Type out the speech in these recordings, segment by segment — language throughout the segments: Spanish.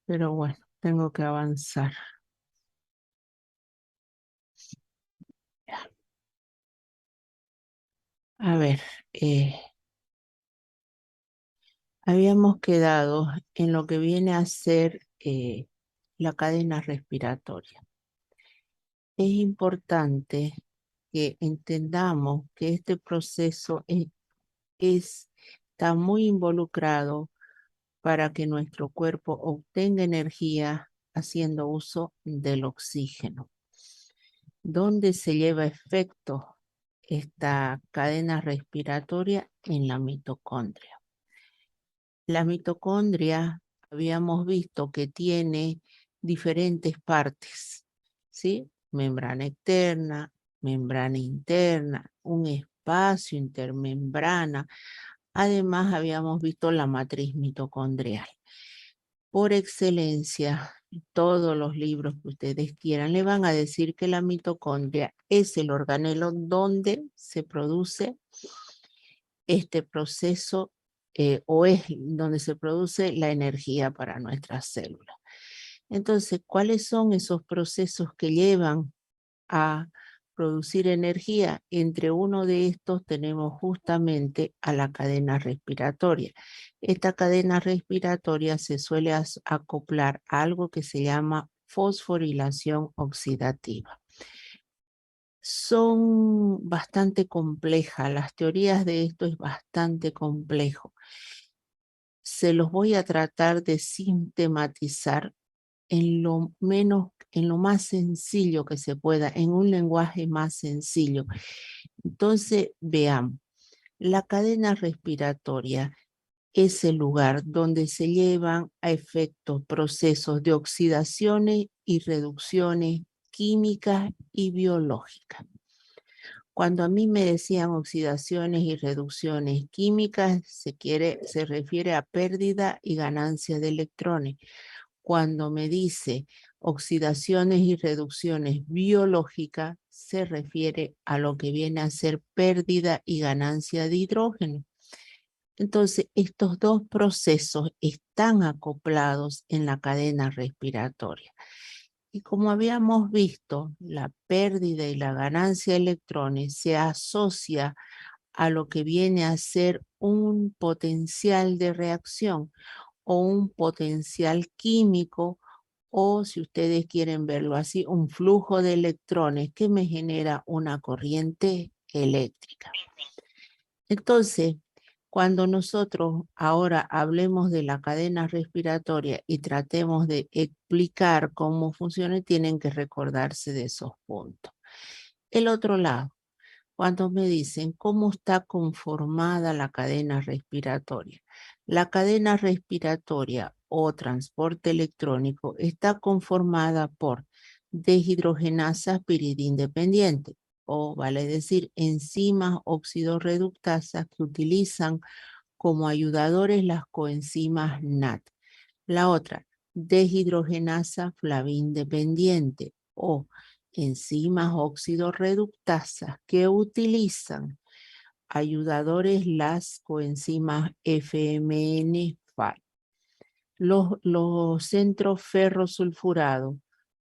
pero bueno, tengo que avanzar. A ver, habíamos quedado en lo que viene a ser la cadena respiratoria. Es importante que entendamos que este proceso está muy involucrado para que nuestro cuerpo obtenga energía haciendo uso del oxígeno. ¿Dónde se lleva a efecto esta cadena respiratoria? En la mitocondria. La mitocondria habíamos visto que tiene diferentes partes, ¿sí? Membrana externa, membrana interna, un espacio intermembrana. Además, habíamos visto la matriz mitocondrial. Por excelencia, todos los libros que ustedes quieran le van a decir que la mitocondria es el organelo donde se produce este proceso o es donde se produce la energía para nuestras células. Entonces, ¿cuáles son esos procesos que llevan a producir energía? Entre uno de estos tenemos justamente a la cadena respiratoria. Esta cadena respiratoria se suele acoplar a algo que se llama fosforilación oxidativa. Son bastante complejas, las teorías de esto es bastante complejo. Se los voy a tratar de sistematizar en lo más sencillo que se pueda, en un lenguaje más sencillo. Entonces, veamos, la cadena respiratoria es el lugar donde se llevan a efecto procesos de oxidaciones y reducciones químicas y biológicas. Cuando a mí me decían oxidaciones y reducciones químicas, se refiere a pérdida y ganancia de electrones. Cuando me dice oxidaciones y reducciones biológicas, se refiere a lo que viene a ser pérdida y ganancia de hidrógeno. Entonces, estos dos procesos están acoplados en la cadena respiratoria. Y como habíamos visto, la pérdida y la ganancia de electrones se asocia a lo que viene a ser un potencial de reacción o un potencial químico, o si ustedes quieren verlo así, un flujo de electrones que me genera una corriente eléctrica. Entonces, cuando nosotros ahora hablemos de la cadena respiratoria y tratemos de explicar cómo funciona, tienen que recordarse de esos puntos. El otro lado, cuando me dicen cómo está conformada la cadena respiratoria. La cadena respiratoria o transporte electrónico está conformada por deshidrogenasas piridindependientes, o vale decir enzimas oxidorreductasas que utilizan como ayudadores las coenzimas NAT. La otra, deshidrogenasa flavin dependiente o enzimas oxidorreductasas que utilizan ayudadores las coenzimas FMN5. Los centros ferrosulfurados,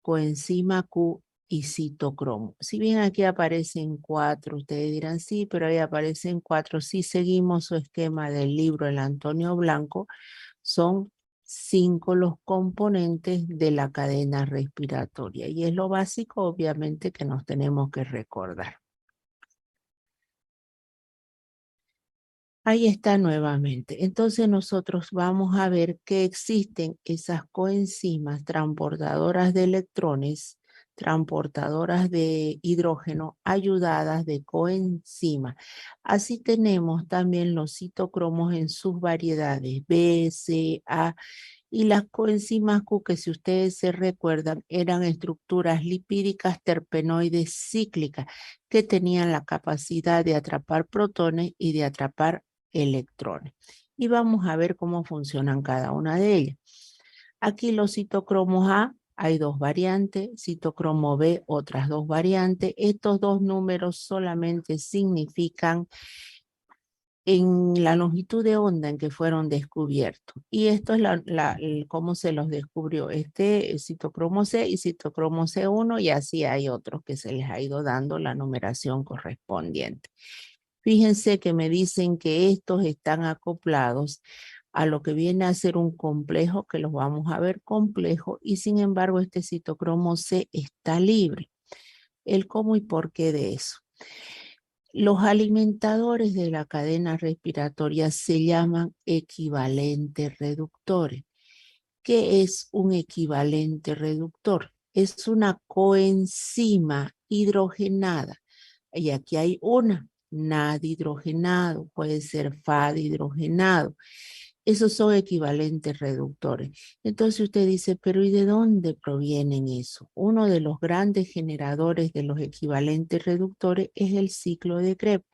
coenzima Q y citocromo. Si bien aquí aparecen 4, ustedes dirán sí, pero ahí aparecen 4. Si seguimos su esquema del libro El Antonio Blanco, son 5 los componentes de la cadena respiratoria. Y es lo básico, obviamente, que nos tenemos que recordar. Ahí está nuevamente. Entonces nosotros vamos a ver que existen esas coenzimas transportadoras de electrones, transportadoras de hidrógeno, ayudadas de coenzimas. Así tenemos también los citocromos en sus variedades B, C, A, y las coenzimas Q, que si ustedes se recuerdan, eran estructuras lipídicas terpenoides cíclicas que tenían la capacidad de atrapar protones y de atrapar electrones. Y vamos a ver cómo funcionan cada una de ellas. Aquí los citocromos A, hay 2 variantes, citocromo B, otras 2 variantes. Estos 2 números solamente significan en la longitud de onda en que fueron descubiertos. Y esto es cómo se los descubrió. Este es citocromo C y citocromo C1 y así hay otros que se les ha ido dando la numeración correspondiente. Fíjense que me dicen que estos están acoplados a lo que viene a ser un complejo, que los vamos a ver complejo, y sin embargo este citocromo C está libre. El cómo y por qué de eso. Los alimentadores de la cadena respiratoria se llaman equivalentes reductores. ¿Qué es un equivalente reductor? Es una coenzima hidrogenada. Y aquí hay una, NAD hidrogenado, puede ser FAD hidrogenado. Esos son equivalentes reductores. Entonces usted dice, pero ¿y de dónde provienen eso? Uno de los grandes generadores de los equivalentes reductores es el ciclo de Krebs.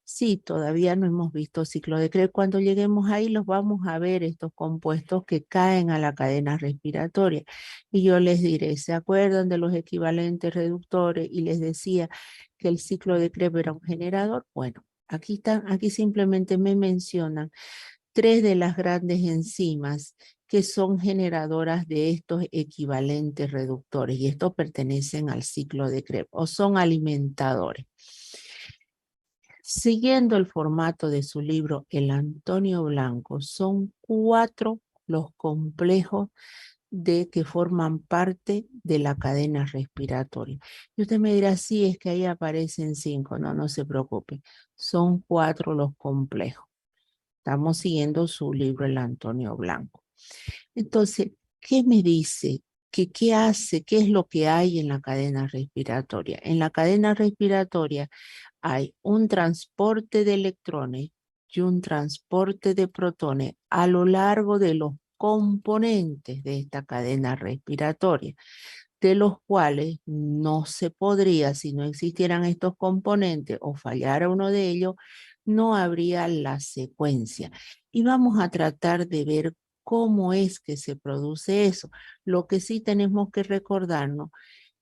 Sí, todavía no hemos visto ciclo de Krebs. Cuando lleguemos ahí los vamos a ver, estos compuestos que caen a la cadena respiratoria. Y yo les diré, ¿se acuerdan de los equivalentes reductores? Y les decía que el ciclo de Krebs era un generador. Bueno, aquí están, aquí simplemente me mencionan tres de las grandes enzimas que son generadoras de estos equivalentes reductores y estos pertenecen al ciclo de Krebs o son alimentadores. Siguiendo el formato de su libro El Antonio Blanco, son 4 los complejos que forman parte de la cadena respiratoria. Y usted me dirá, sí, es que ahí aparecen 5. No, no se preocupe. Son 4 los complejos. Estamos siguiendo su libro El Antonio Blanco. Entonces, ¿qué me dice? ¿Qué hace? ¿Qué es lo que hay en la cadena respiratoria? En la cadena respiratoria hay un transporte de electrones y un transporte de protones a lo largo de los componentes de esta cadena respiratoria, de los cuales no se podría, si no existieran estos componentes o fallara uno de ellos, no habría la secuencia. Y vamos a tratar de ver cómo es que se produce eso. Lo que sí tenemos que recordarnos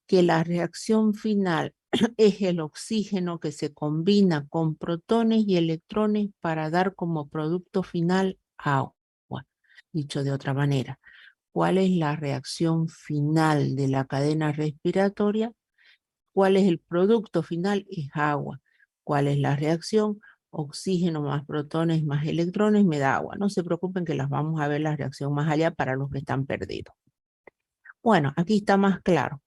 que la reacción final es el oxígeno que se combina con protones y electrones para dar como producto final agua. Dicho de otra manera, ¿cuál es la reacción final de la cadena respiratoria? ¿Cuál es el producto final? Es agua. ¿Cuál es la reacción? Oxígeno más protones más electrones me da agua. No se preocupen que las vamos a ver la reacción más allá para los que están perdidos. Bueno, aquí está más claro.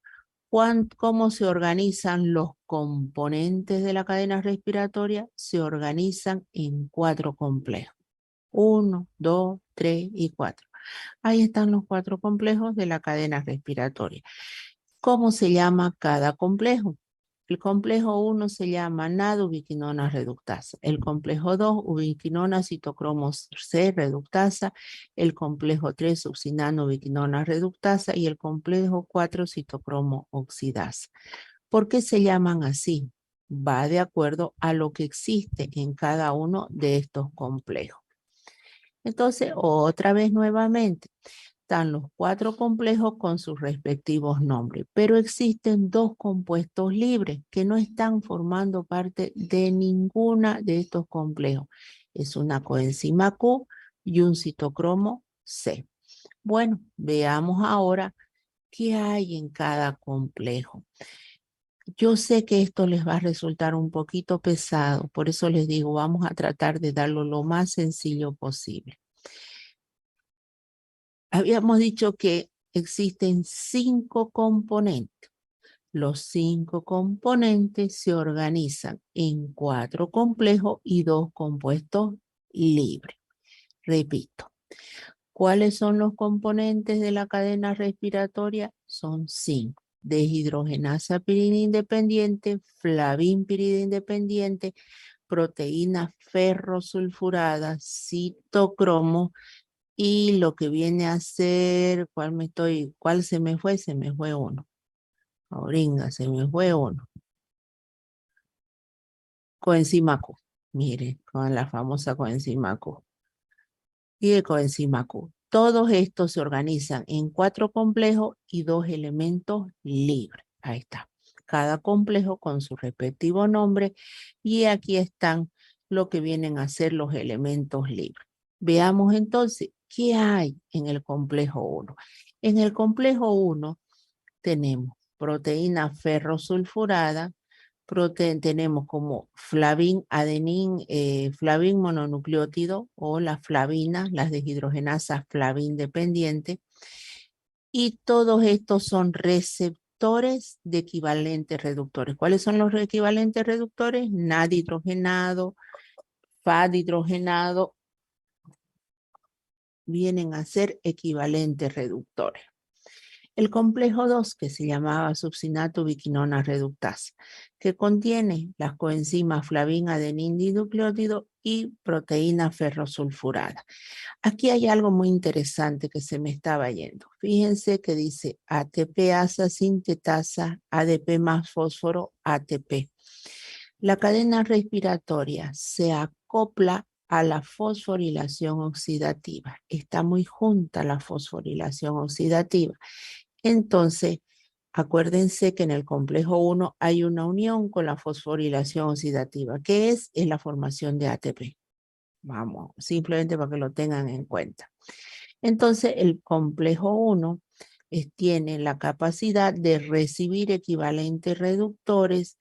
¿Cómo se organizan los componentes de la cadena respiratoria? Se organizan en 4 complejos. 1, 2, 3 y 4. Ahí están los 4 complejos de la cadena respiratoria. ¿Cómo se llama cada complejo? El complejo 1 se llama NAD-ubiquinona reductasa. El complejo 2, ubiquinona citocromo C reductasa. El complejo 3, succinano-ubiquinona reductasa. Y el complejo 4, citocromo oxidasa. ¿Por qué se llaman así? Va de acuerdo a lo que existe en cada uno de estos complejos. Entonces, otra vez nuevamente, están los 4 complejos con sus respectivos nombres, pero existen 2 compuestos libres que no están formando parte de ninguna de estos complejos. Es una coenzima Q y un citocromo C. Bueno, veamos ahora qué hay en cada complejo. Yo sé que esto les va a resultar un poquito pesado, por eso les digo, vamos a tratar de darlo lo más sencillo posible. Habíamos dicho que existen 5 componentes. Los 5 componentes se organizan en 4 complejos y 2 compuestos libres. Repito, ¿cuáles son los componentes de la cadena respiratoria? Son 5. Deshidrogenasa pirina independiente, flavín-pirida independiente, proteína ferrosulfurada, citocromo, y lo que viene a ser, ¿cuál se me fue? Se me fue uno. Oringa, se me fue uno. Coenzima Q. Mire, con la famosa coenzima Q. Y el coenzima Q. Todos estos se organizan en 4 complejos y 2 elementos libres. Ahí está. Cada complejo con su respectivo nombre. Y aquí están lo que vienen a ser los elementos libres. Veamos entonces, ¿qué hay en el complejo 1? En el complejo 1 tenemos proteína ferrosulfurada, tenemos como flavin, adenín, flavin mononucleótido o las flavinas, las deshidrogenasas flavin dependientes, y todos estos son receptores de equivalentes reductores. ¿Cuáles son los equivalentes reductores? NAD hidrogenado, FAD hidrogenado, vienen a ser equivalentes reductores. El complejo 2, que se llamaba succinato biquinona reductasa, que contiene las coenzimas flavin, adenín dinucleótido y proteína ferrosulfurada. Aquí hay algo muy interesante que se me estaba yendo. Fíjense que dice ATP asa sintetasa, ADP más fósforo, ATP. La cadena respiratoria se acopla a la fosforilación oxidativa. Está muy junta la fosforilación oxidativa. Entonces, acuérdense que en el complejo 1 hay una unión con la fosforilación oxidativa. ¿Qué es? Es la formación de ATP. Vamos, simplemente para que lo tengan en cuenta. Entonces, el complejo 1 tiene la capacidad de recibir equivalentes reductores,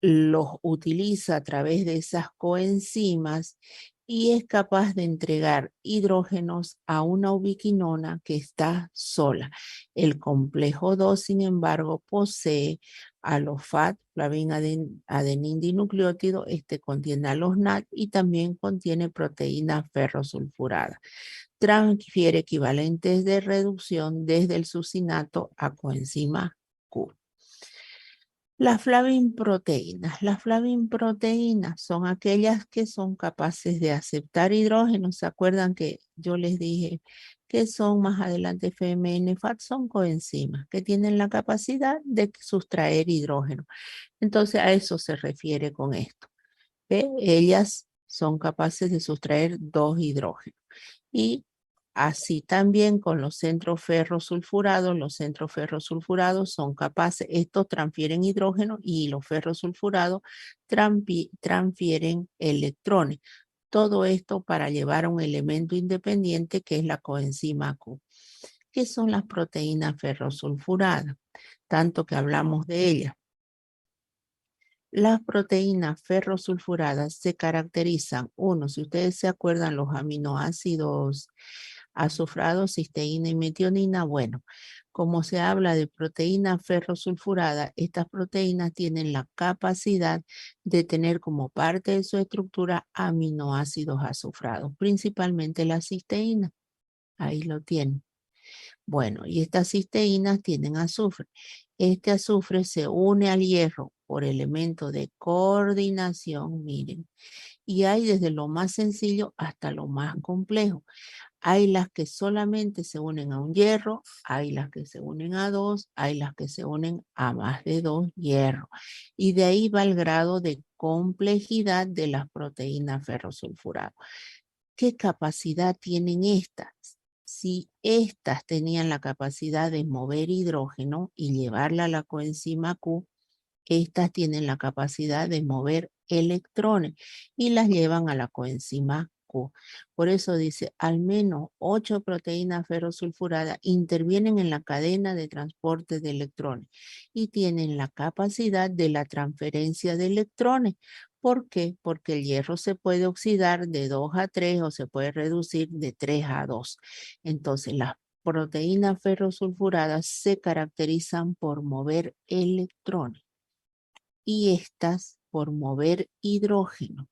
los utiliza a través de esas coenzimas y es capaz de entregar hidrógenos a una ubiquinona que está sola. El complejo 2, sin embargo, posee a los FAT, flavin adenín dinucleótido, contiene a los NAD y también contiene proteína ferrosulfurada. Transfiere equivalentes de reducción desde el succinato a coenzima Q. Las flavinproteínas. Las flavinproteínas son aquellas que son capaces de aceptar hidrógeno. ¿Se acuerdan que yo les dije que son más adelante FMN-FAT? Son coenzimas que tienen la capacidad de sustraer hidrógeno. Entonces a eso se refiere con esto. ¿Ve? Ellas son capaces de sustraer 2 hidrógenos. Y así también con los centros ferrosulfurados son capaces, estos transfieren hidrógeno y los ferrosulfurados transfieren electrones. Todo esto para llevar a un elemento independiente que es la coenzima Q. ¿Qué son las proteínas ferrosulfuradas? Tanto que hablamos de ellas. Las proteínas ferrosulfuradas se caracterizan, uno, si ustedes se acuerdan, los aminoácidos azufrados, cisteína y metionina, bueno, como se habla de proteína ferrosulfurada, estas proteínas tienen la capacidad de tener como parte de su estructura aminoácidos azufrados, principalmente la cisteína. Ahí lo tienen. Bueno, y estas cisteínas tienen azufre. Este azufre se une al hierro por elemento de coordinación, miren. Y hay desde lo más sencillo hasta lo más complejo. Hay las que solamente se unen a un hierro, hay las que se unen a 2, hay las que se unen a más de 2 hierros. Y de ahí va el grado de complejidad de las proteínas ferrosulfuradas. ¿Qué capacidad tienen estas? Si estas tenían la capacidad de mover hidrógeno y llevarla a la coenzima Q, estas tienen la capacidad de mover electrones y las llevan a la coenzima Q. Por eso dice, al menos 8 proteínas ferrosulfuradas intervienen en la cadena de transporte de electrones y tienen la capacidad de la transferencia de electrones. ¿Por qué? Porque el hierro se puede oxidar de 2 a 3 o se puede reducir de 3 a 2. Entonces, las proteínas ferrosulfuradas se caracterizan por mover electrones y estas por mover hidrógeno.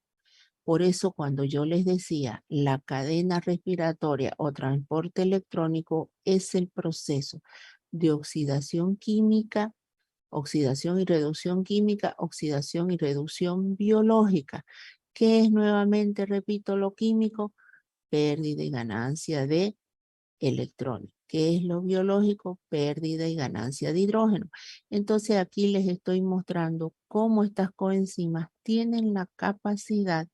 Por eso cuando yo les decía la cadena respiratoria o transporte electrónico es el proceso de oxidación química, oxidación y reducción química, oxidación y reducción biológica. ¿Qué es nuevamente, repito, lo químico? Pérdida y ganancia de electrones. ¿Qué es lo biológico? Pérdida y ganancia de hidrógeno. Entonces aquí les estoy mostrando cómo estas coenzimas tienen la capacidad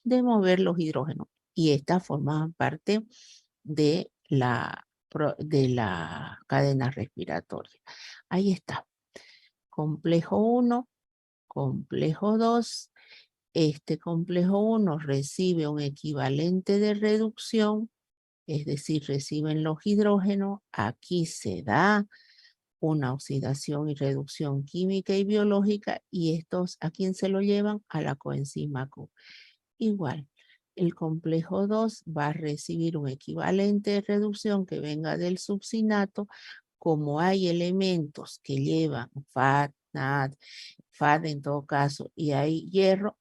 de mover los hidrógenos y estas forman parte de de la cadena respiratoria. Ahí está. Complejo 1, complejo 2 Este complejo 1 recibe un equivalente de reducción, es decir, reciben los hidrógenos. Aquí se da una oxidación y reducción química y biológica, y estos, ¿a quién se lo llevan? A la coenzima Q. Igual, el complejo 2 va a recibir un equivalente de reducción que venga del succinato. Como hay elementos que llevan FAD, NAD, FAD en todo caso, y hay hierro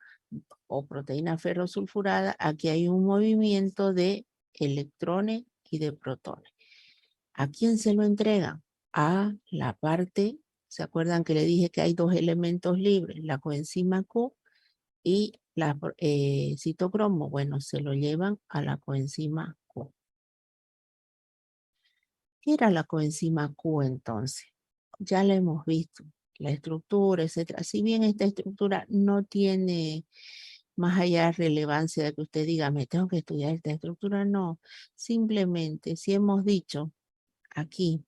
o proteína ferrosulfurada, aquí hay un movimiento de electrones y de protones. ¿A quién se lo entregan? A la parte, ¿se acuerdan que le dije que hay dos elementos libres? La coenzima Q y la citocromo. Bueno, se lo llevan a la coenzima Q. ¿Qué era la coenzima Q entonces? Ya la hemos visto, la estructura, etcétera. Si bien esta estructura no tiene más allá relevancia de que usted diga, me tengo que estudiar esta estructura, no. Simplemente, si hemos dicho aquí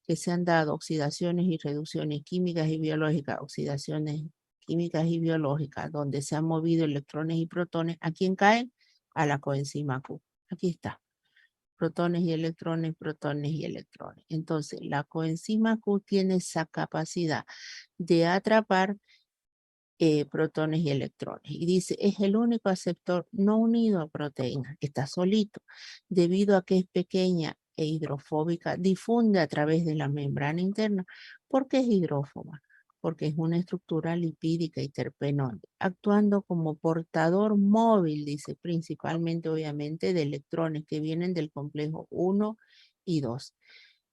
que se han dado oxidaciones y reducciones químicas y biológicas, oxidaciones químicas y biológicas, donde se han movido electrones y protones, ¿a quién caen? A la coenzima Q. Aquí está. Protones y electrones, protones y electrones. Entonces, la coenzima Q tiene esa capacidad de atrapar protones y electrones. Y dice, es el único aceptor no unido a proteínas, está solito, debido a que es pequeña e hidrofóbica, difunde a través de la membrana interna. ¿Por qué es hidrófoba? Porque es una estructura lipídica y terpenoide, actuando como portador móvil, dice, principalmente obviamente de electrones que vienen del complejo 1 y 2.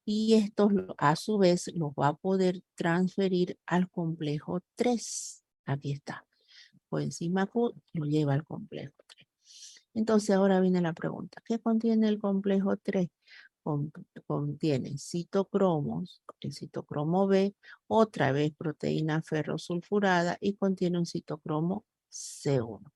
Y estos a su vez los va a poder transferir al complejo 3. Aquí está. Coenzima Q lo lleva al complejo 3. Entonces ahora viene la pregunta. ¿Qué contiene el complejo 3? Contiene citocromos, el citocromo B, otra vez proteína ferrosulfurada, y contiene un citocromo C1.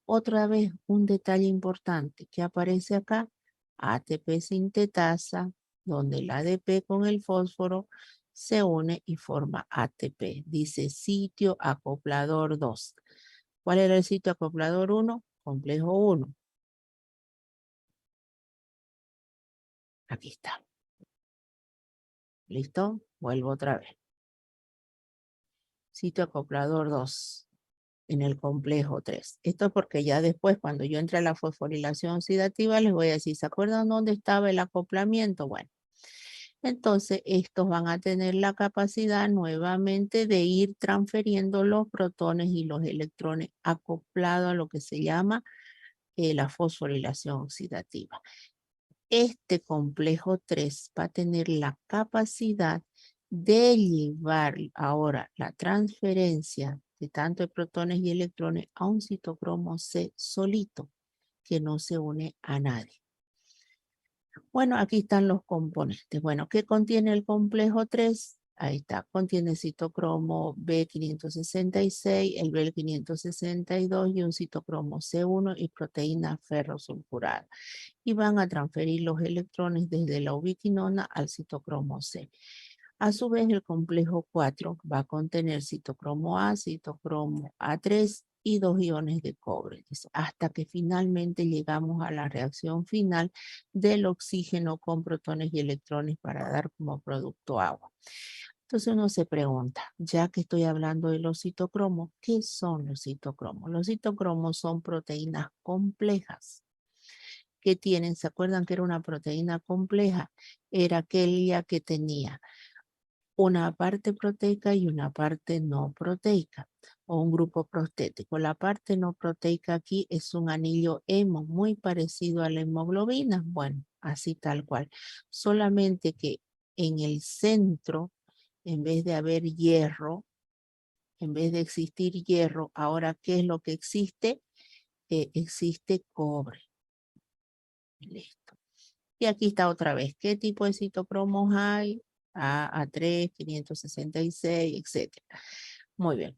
Otra vez un detalle importante que aparece acá, ATP sintetasa, donde el ADP con el fósforo se une y forma ATP. Dice sitio acoplador 2. ¿Cuál era el sitio acoplador 1? Complejo 1. Aquí está. ¿Listo? Vuelvo otra vez. Sitio acoplador 2 en el complejo 3. Esto es porque ya después, cuando yo entre a la fosforilación oxidativa, les voy a decir, ¿se acuerdan dónde estaba el acoplamiento? Bueno, entonces estos van a tener la capacidad nuevamente de ir transfiriendo los protones y los electrones acoplados a lo que se llama la fosforilación oxidativa. Este complejo 3 va a tener la capacidad de llevar ahora la transferencia de tanto de protones y electrones a un citocromo C solito, que no se une a nadie. Bueno, aquí están los componentes. Bueno, ¿qué contiene el complejo 3? Ahí está, contiene citocromo B566, el B562 y un citocromo C1 y proteína ferrosulfurada. Y van a transferir los electrones desde la ubiquinona al citocromo C. A su vez, el complejo 4 va a contener citocromo A, citocromo A3 y 2 iones de cobre, hasta que finalmente llegamos a la reacción final del oxígeno con protones y electrones para dar como producto agua. Entonces uno se pregunta, ya que estoy hablando de los citocromos, ¿qué son los citocromos? Los citocromos son proteínas complejas que tienen, ¿se acuerdan que era una proteína compleja? Era aquella que tenía una parte proteica y una parte no proteica, o un grupo prostético. La parte no proteica aquí es un anillo hemo, muy parecido a la hemoglobina. Bueno, así tal cual. Solamente que en el centro, en vez de haber hierro, en vez de existir hierro, ahora, ¿qué es lo que existe? Existe cobre. Listo. Y aquí está otra vez. ¿Qué tipo de citocromos hay? A3, 566, etcétera. Muy bien.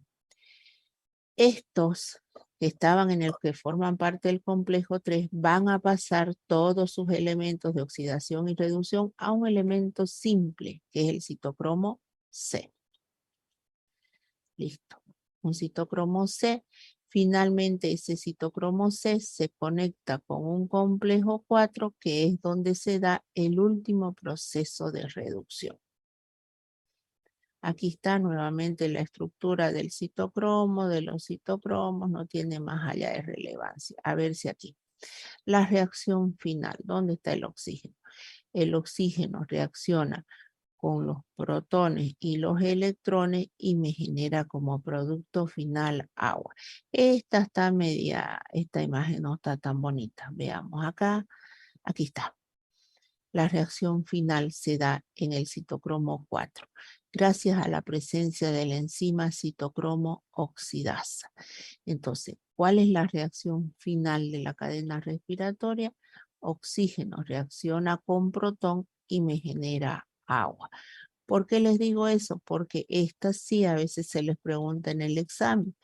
Estos que estaban en el que forman parte del complejo 3 van a pasar todos sus elementos de oxidación y reducción a un elemento simple, que es el citocromo C. Listo. Un citocromo C Finalmente, ese citocromo C se conecta con un complejo 4, que es donde se da el último proceso de reducción. Aquí está nuevamente la estructura del citocromo, de los citocromos, no tiene más allá de relevancia. A ver si aquí. La reacción final, ¿dónde está el oxígeno? El oxígeno reacciona con los protones y los electrones y me genera como producto final agua. Esta está media, esta imagen no está tan bonita. Veamos acá, aquí está. La reacción final se da en el citocromo 4, gracias a la presencia de la enzima citocromo oxidasa. Entonces, ¿cuál es la reacción final de la cadena respiratoria? Oxígeno reacciona con protón y me genera agua. ¿Por qué les digo eso? Porque esta sí a veces se les pregunta en el examen.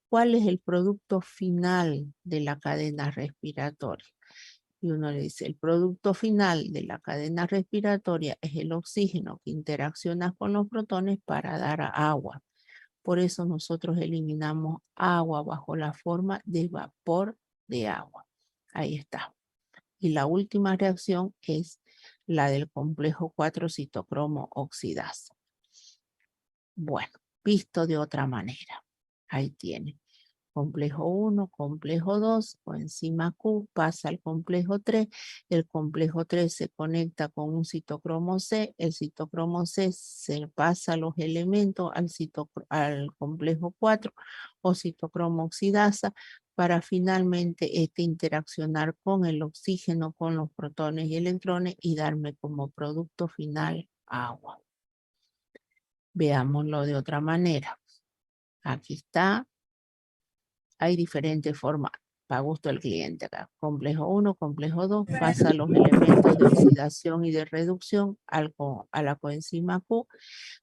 ¿Cuál es el producto final de la cadena respiratoria? Y uno le dice, el producto final de la cadena respiratoria es el oxígeno que interacciona con los protones para dar agua. Por eso nosotros eliminamos agua bajo la forma de vapor de agua. Ahí está. Y la última reacción es la del complejo 4 citocromo oxidasa. Bueno, visto de otra manera. Ahí tiene. Complejo 1, complejo 2, coenzima Q pasa al complejo 3, el complejo 3 se conecta con un citocromo C, el citocromo C se pasa los elementos al complejo 4 o citocromo oxidasa para finalmente interaccionar con el oxígeno, con los protones y electrones y darme como producto final agua. Veámoslo de otra manera. Aquí está. Hay diferentes formas para gusto del cliente acá. Complejo 1, complejo 2, pasa los elementos de oxidación y de reducción a la coenzima Q.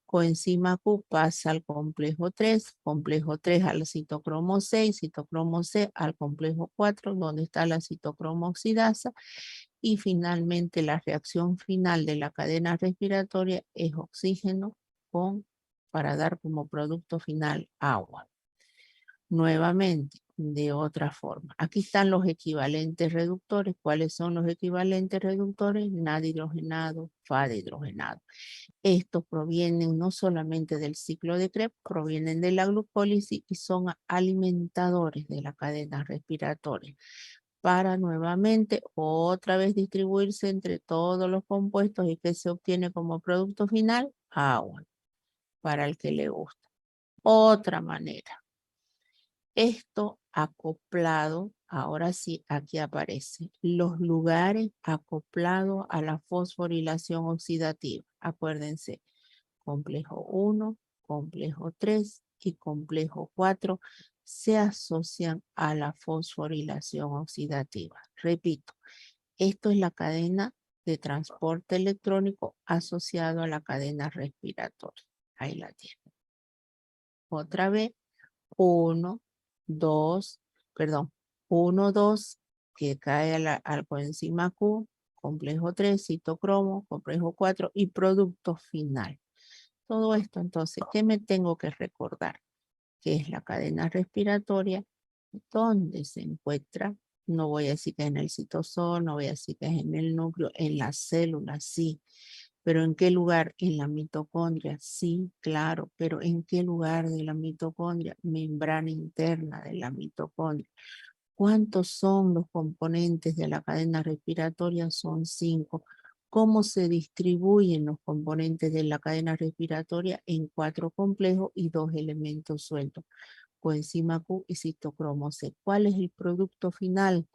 Coenzima Q pasa al complejo 3 al citocromo C, citocromo C al complejo 4, donde está la citocromo oxidasa. Y finalmente la reacción final de la cadena respiratoria es oxígeno para dar como producto final agua. Nuevamente, de otra forma. Aquí están los equivalentes reductores. ¿Cuáles son los equivalentes reductores? NAD hidrogenado, FAD hidrogenado. Estos provienen no solamente del ciclo de Krebs, provienen de la glucólisis y son alimentadores de la cadena respiratoria para nuevamente otra vez distribuirse entre todos los compuestos y que se obtiene como producto final agua, para el que le gusta. Otra manera. Esto acoplado, ahora sí, aquí aparece, los lugares acoplados a la fosforilación oxidativa. Acuérdense, complejo 1, complejo 3 y complejo 4 se asocian a la fosforilación oxidativa. Repito, esto es la cadena de transporte electrónico asociado a la cadena respiratoria. Ahí la tienen. Otra vez. 1, 2, perdón, 1, 2, que cae al coenzima Q, complejo 3, citocromo, complejo 4 y producto final. Todo esto, entonces, ¿qué me tengo que recordar? Que es la cadena respiratoria, donde se encuentra, no voy a decir que es en el citosol, no voy a decir que es en el núcleo, en las células, sí. ¿Pero en qué lugar? En la mitocondria, sí, claro, pero ¿en qué lugar de la mitocondria? Membrana interna de la mitocondria. ¿Cuántos son los componentes de la cadena respiratoria? Son 5. ¿Cómo se distribuyen los componentes de la cadena respiratoria? En 4 complejos y 2 elementos sueltos. Coenzima Q y citocromo C. ¿Cuál es el producto final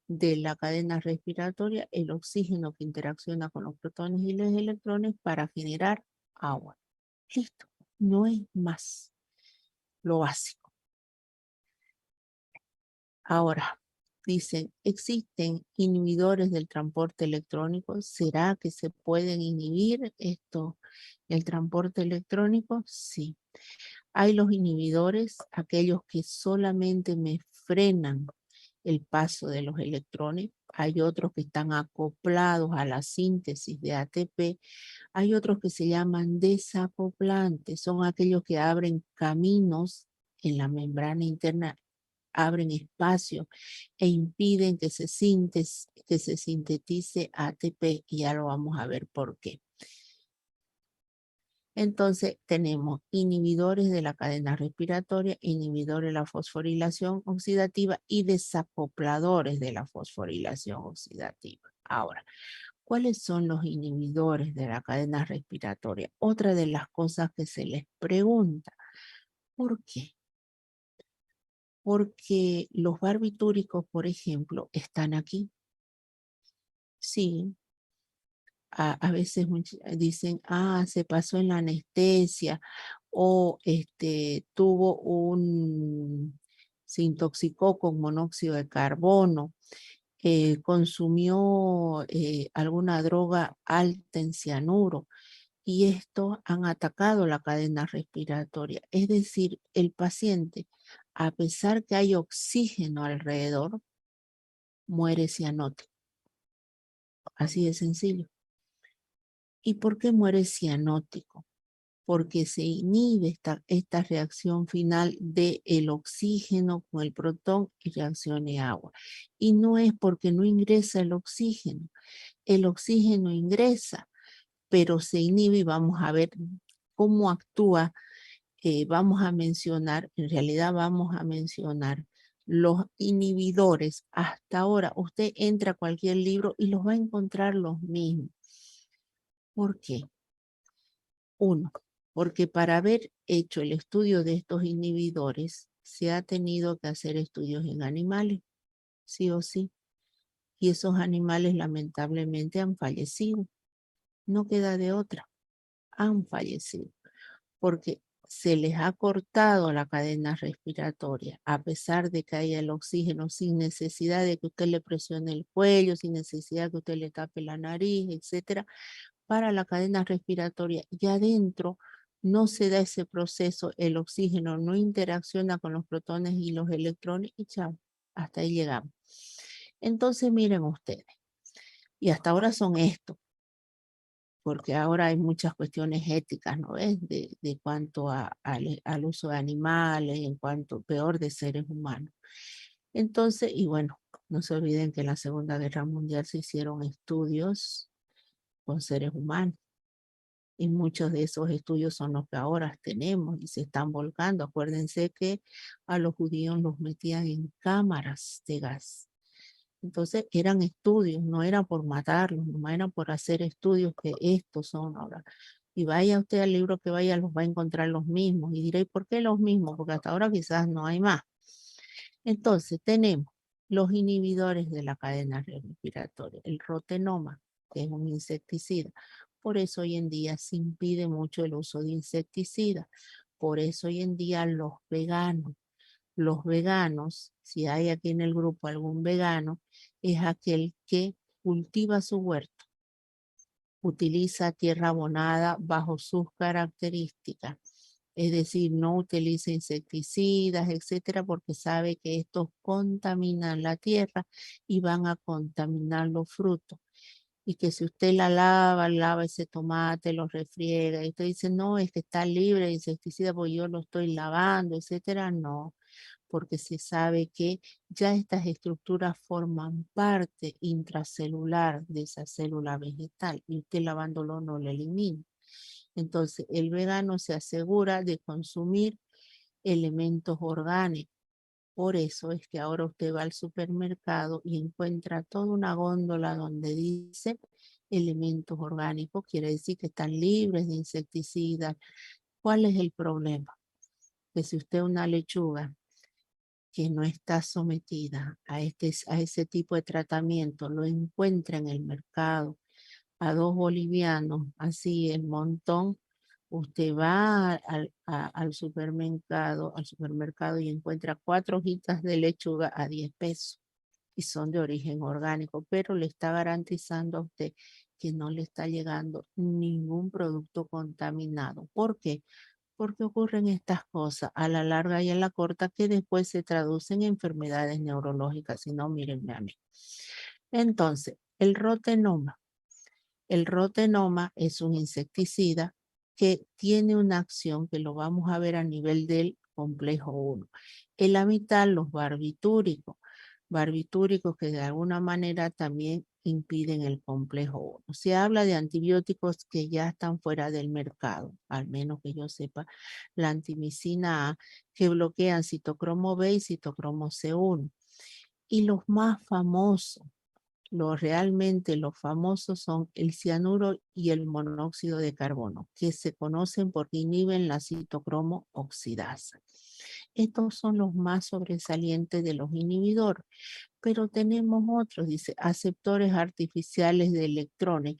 de la cadena respiratoria? El oxígeno que interacciona con los protones y los electrones para generar agua. Listo, no es más lo básico. Ahora, dicen, ¿existen inhibidores del transporte electrónico? ¿Será que se pueden inhibir el transporte electrónico? Sí. Hay los inhibidores, aquellos que solamente me frenan el paso de los electrones. Hay otros que están acoplados a la síntesis de ATP. Hay otros que se llaman desacoplantes. Son aquellos que abren caminos en la membrana interna abren espacio e impiden que se sintetice ATP, y ya lo vamos a ver por qué. Entonces tenemos inhibidores de la cadena respiratoria, inhibidores de la fosforilación oxidativa y desacopladores de la fosforilación oxidativa. Ahora, ¿cuáles son los inhibidores de la cadena respiratoria? Otra de las cosas que se les pregunta. ¿Por qué? Porque los barbitúricos, por ejemplo, están aquí. Sí, a veces dicen, se pasó en la anestesia, o se intoxicó con monóxido de carbono, consumió alguna droga alta en cianuro, y estos han atacado la cadena respiratoria. Es decir, el paciente, a pesar que hay oxígeno alrededor, muere cianótico. Así de sencillo. ¿Y por qué muere cianótico? Porque se inhibe esta reacción final del oxígeno con el protón y reaccione agua. Y no es porque no ingresa el oxígeno ingresa, pero se inhibe, y vamos a ver cómo actúa. En realidad vamos a mencionar los inhibidores. Hasta ahora usted entra a cualquier libro y los va a encontrar los mismos. ¿Por qué? Uno, porque para haber hecho el estudio de estos inhibidores, se ha tenido que hacer estudios en animales, sí o sí. Y esos animales lamentablemente han fallecido. No queda de otra. Han fallecido. Porque se les ha cortado la cadena respiratoria, a pesar de que haya el oxígeno, sin necesidad de que usted le presione el cuello, sin necesidad de que usted le tape la nariz, etcétera. Para la cadena respiratoria, y adentro no se da ese proceso, el oxígeno no interacciona con los protones y los electrones, y chao, hasta ahí llegamos. Entonces miren ustedes, y hasta ahora son estos, porque ahora hay muchas cuestiones éticas, ¿no ves? De cuanto al uso de animales, en cuanto peor de seres humanos. Entonces, y bueno, no se olviden que en la Segunda Guerra Mundial se hicieron estudios con seres humanos. Y muchos de esos estudios son los que ahora tenemos y se están volcando. Acuérdense que a los judíos los metían en cámaras de gas. Entonces eran estudios, no era por matarlos, no era por hacer estudios, que estos son ahora. Y vaya usted al libro que vaya, los va a encontrar los mismos. Y diré, ¿por qué los mismos? Porque hasta ahora quizás no hay más. Entonces tenemos los inhibidores de la cadena respiratoria, el rotenoma, que es un insecticida. Por eso hoy en día se impide mucho el uso de insecticidas. Por eso hoy en día los veganos, si hay aquí en el grupo algún vegano, es aquel que cultiva su huerto, utiliza tierra abonada bajo sus características. Es decir, no utiliza insecticidas, etcétera, porque sabe que estos contaminan la tierra y van a contaminar los frutos. Y que si usted lava ese tomate, lo refriega, y usted dice, no, es que está libre de insecticida porque yo lo estoy lavando, etcétera, no, porque se sabe que ya estas estructuras forman parte intracelular de esa célula vegetal y usted lavándolo no lo elimina. Entonces, el vegano se asegura de consumir elementos orgánicos. Por eso es que ahora usted va al supermercado y encuentra toda una góndola donde dice elementos orgánicos, quiere decir que están libres de insecticidas. ¿Cuál es el problema? Que si usted una lechuga que no está sometida a ese tipo de tratamiento lo encuentra en el mercado a 2 bolivianos, así el montón, usted va al supermercado y encuentra 4 hojitas de lechuga a 10 pesos y son de origen orgánico, pero le está garantizando a usted que no le está llegando ningún producto contaminado. ¿Por qué? Porque ocurren estas cosas a la larga y a la corta que después se traducen en enfermedades neurológicas. Si no, mírenme a mí. Entonces, el rotenoma. El rotenoma es un insecticida que tiene una acción que lo vamos a ver a nivel del complejo 1. En la mitad los barbitúricos que de alguna manera también impiden el complejo 1. Se habla de antibióticos que ya están fuera del mercado, al menos que yo sepa, la antimicina A, que bloquean citocromo B y citocromo C1. Y los más famosos, realmente los famosos son el cianuro y el monóxido de carbono, que se conocen porque inhiben la citocromo oxidasa. Estos son los más sobresalientes de los inhibidores, pero tenemos otros, dice, aceptores artificiales de electrones,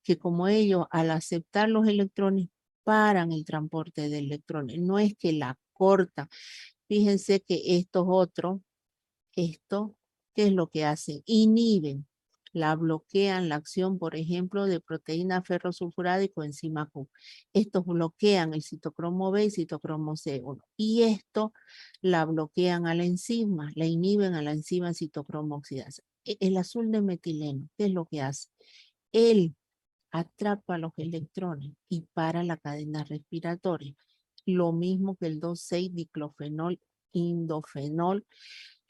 que como ellos al aceptar los electrones paran el transporte de electrones, no es que la cortan. Fíjense que estos otros, esto, ¿qué es lo que hacen? Inhiben, bloquean la acción, por ejemplo, de proteína ferrosulfurada y coenzima Q. Estos bloquean el citocromo B y citocromo C1. Y esto la bloquean a la enzima, la inhiben a la enzima citocromo oxidasa. El azul de metileno, ¿qué es lo que hace? Él atrapa los electrones y para la cadena respiratoria. Lo mismo que el 2,6-diclofenol, indofenol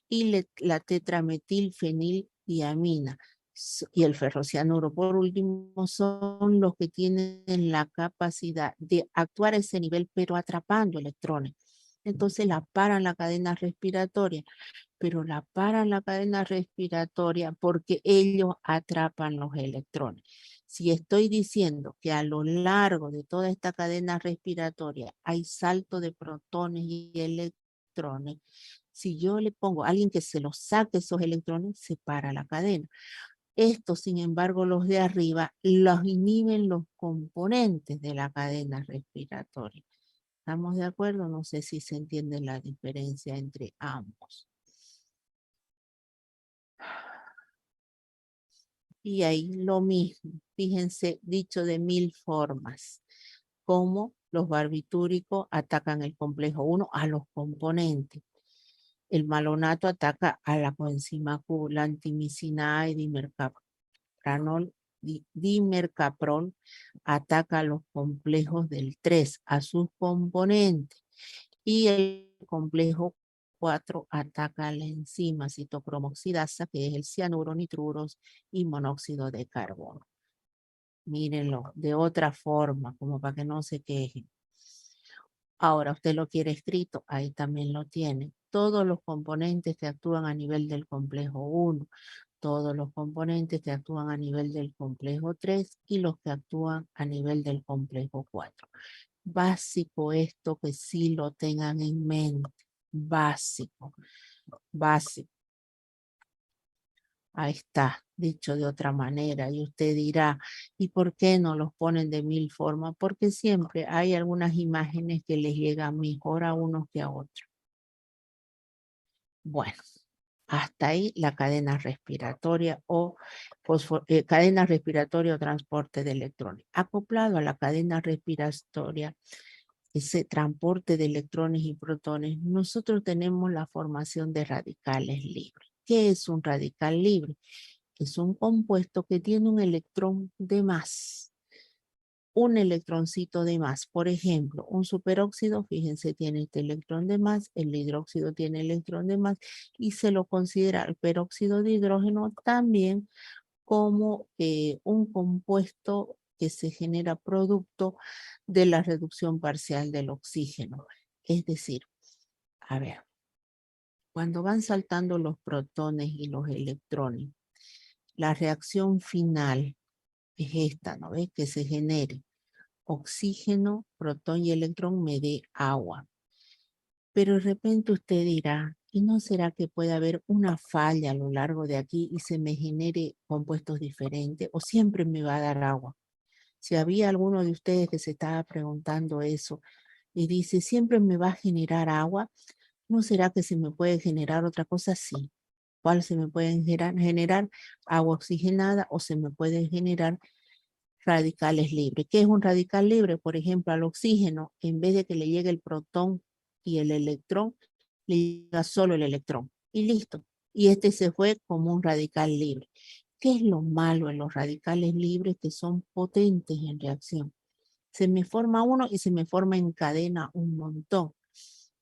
y la tetrametilfenildiamina y el ferrocianuro, por último, son los que tienen la capacidad de actuar a ese nivel, pero atrapando electrones. Entonces la paran la cadena respiratoria, pero la paran la cadena respiratoria porque ellos atrapan los electrones. Si estoy diciendo que a lo largo de toda esta cadena respiratoria hay salto de protones y electrones, si yo le pongo a alguien que se los saque esos electrones, se para la cadena. Estos, sin embargo, los de arriba, los inhiben los componentes de la cadena respiratoria. ¿Estamos de acuerdo? No sé si se entiende la diferencia entre ambos. Y ahí lo mismo, fíjense, dicho de 1000 formas, cómo los barbitúricos atacan el complejo 1 a los componentes. El malonato ataca a la coenzima Q, la antimicina A y dimercaprol ataca a los complejos del 3, a sus componentes. Y el complejo 4 ataca a la enzima citocromo oxidasa, que es el cianuro, nitruros y monóxido de carbono. Mírenlo de otra forma, como para que no se quejen. Ahora usted lo quiere escrito, ahí también lo tiene. Todos los componentes que actúan a nivel del complejo 1, todos los componentes que actúan a nivel del complejo 3 y los que actúan a nivel del complejo 4. Básico esto, que sí lo tengan en mente. Básico, básico. Ahí está, dicho de otra manera. Y usted dirá, ¿y por qué no los ponen de 1000 formas? Porque siempre hay algunas imágenes que les llegan mejor a unos que a otros. Bueno, hasta ahí la cadena respiratoria o cadena respiratoria o transporte de electrones. Acoplado a la cadena respiratoria, ese transporte de electrones y protones, nosotros tenemos la formación de radicales libres. ¿Qué es un radical libre? Es un compuesto que tiene un electrón de más, un electroncito de más. Por ejemplo, un superóxido, fíjense, tiene este electrón de más, el hidróxido tiene electrón de más y se lo considera el peróxido de hidrógeno también como un compuesto que se genera producto de la reducción parcial del oxígeno. Es decir, a ver, cuando van saltando los protones y los electrones, la reacción final es esta, ¿no ves? Que se genere oxígeno, protón y electrón me dé agua. Pero de repente usted dirá, ¿y no será que puede haber una falla a lo largo de aquí y se me genere compuestos diferentes? ¿O siempre me va a dar agua? Si había alguno de ustedes que se estaba preguntando eso y dice, ¿siempre me va a generar agua? ¿No será que se me puede generar otra cosa? Sí. ¿Cuál se me puede generar? Agua oxigenada o se me pueden generar radicales libres. ¿Qué es un radical libre? Por ejemplo, al oxígeno, en vez de que le llegue el protón y el electrón, le llega solo el electrón. Y listo. Y este se fue como un radical libre. ¿Qué es lo malo en los radicales libres? Que son potentes en reacción. Se me forma uno y se me forma en cadena un montón.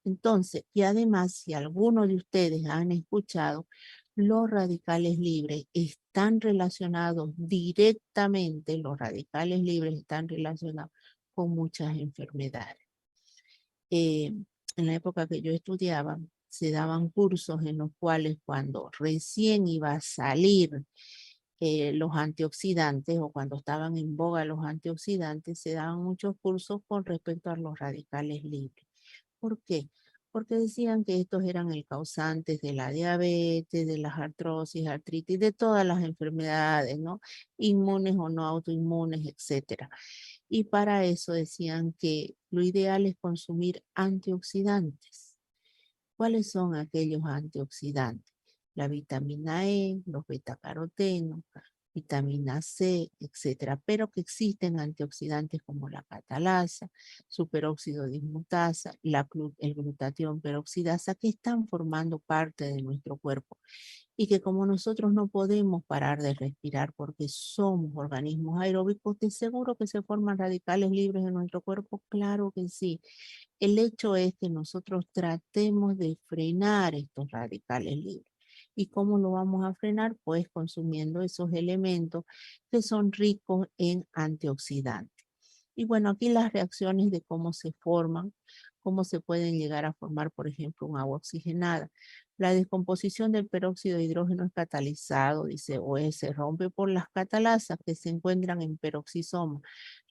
Entonces, y además, si alguno de ustedes han escuchado, los radicales libres están relacionados directamente, los radicales libres están relacionados con muchas enfermedades. En la época que yo estudiaba, se daban cursos en los cuales cuando recién iba a salir los antioxidantes o cuando estaban en boga los antioxidantes, se daban muchos cursos con respecto a los radicales libres. ¿Por qué? Porque decían que estos eran el causante de la diabetes, de las artrosis, artritis, de todas las enfermedades, ¿no? Inmunes o no autoinmunes, etcétera. Y para eso decían que lo ideal es consumir antioxidantes. ¿Cuáles son aquellos antioxidantes? La vitamina E, los betacarotenos, vitamina C, etcétera, pero que existen antioxidantes como la catalasa, superóxido dismutasa, el glutatión peroxidasa, que están formando parte de nuestro cuerpo y que como nosotros no podemos parar de respirar porque somos organismos aeróbicos, de seguro que se forman radicales libres en nuestro cuerpo, claro que sí. El hecho es que nosotros tratemos de frenar estos radicales libres. ¿Y cómo lo vamos a frenar? Pues consumiendo esos elementos que son ricos en antioxidantes. Y bueno, aquí las reacciones de cómo se forman, cómo se pueden llegar a formar, por ejemplo, un agua oxigenada. La descomposición del peróxido de hidrógeno es catalizado, dice, o se rompe por las catalasas que se encuentran en peroxisoma,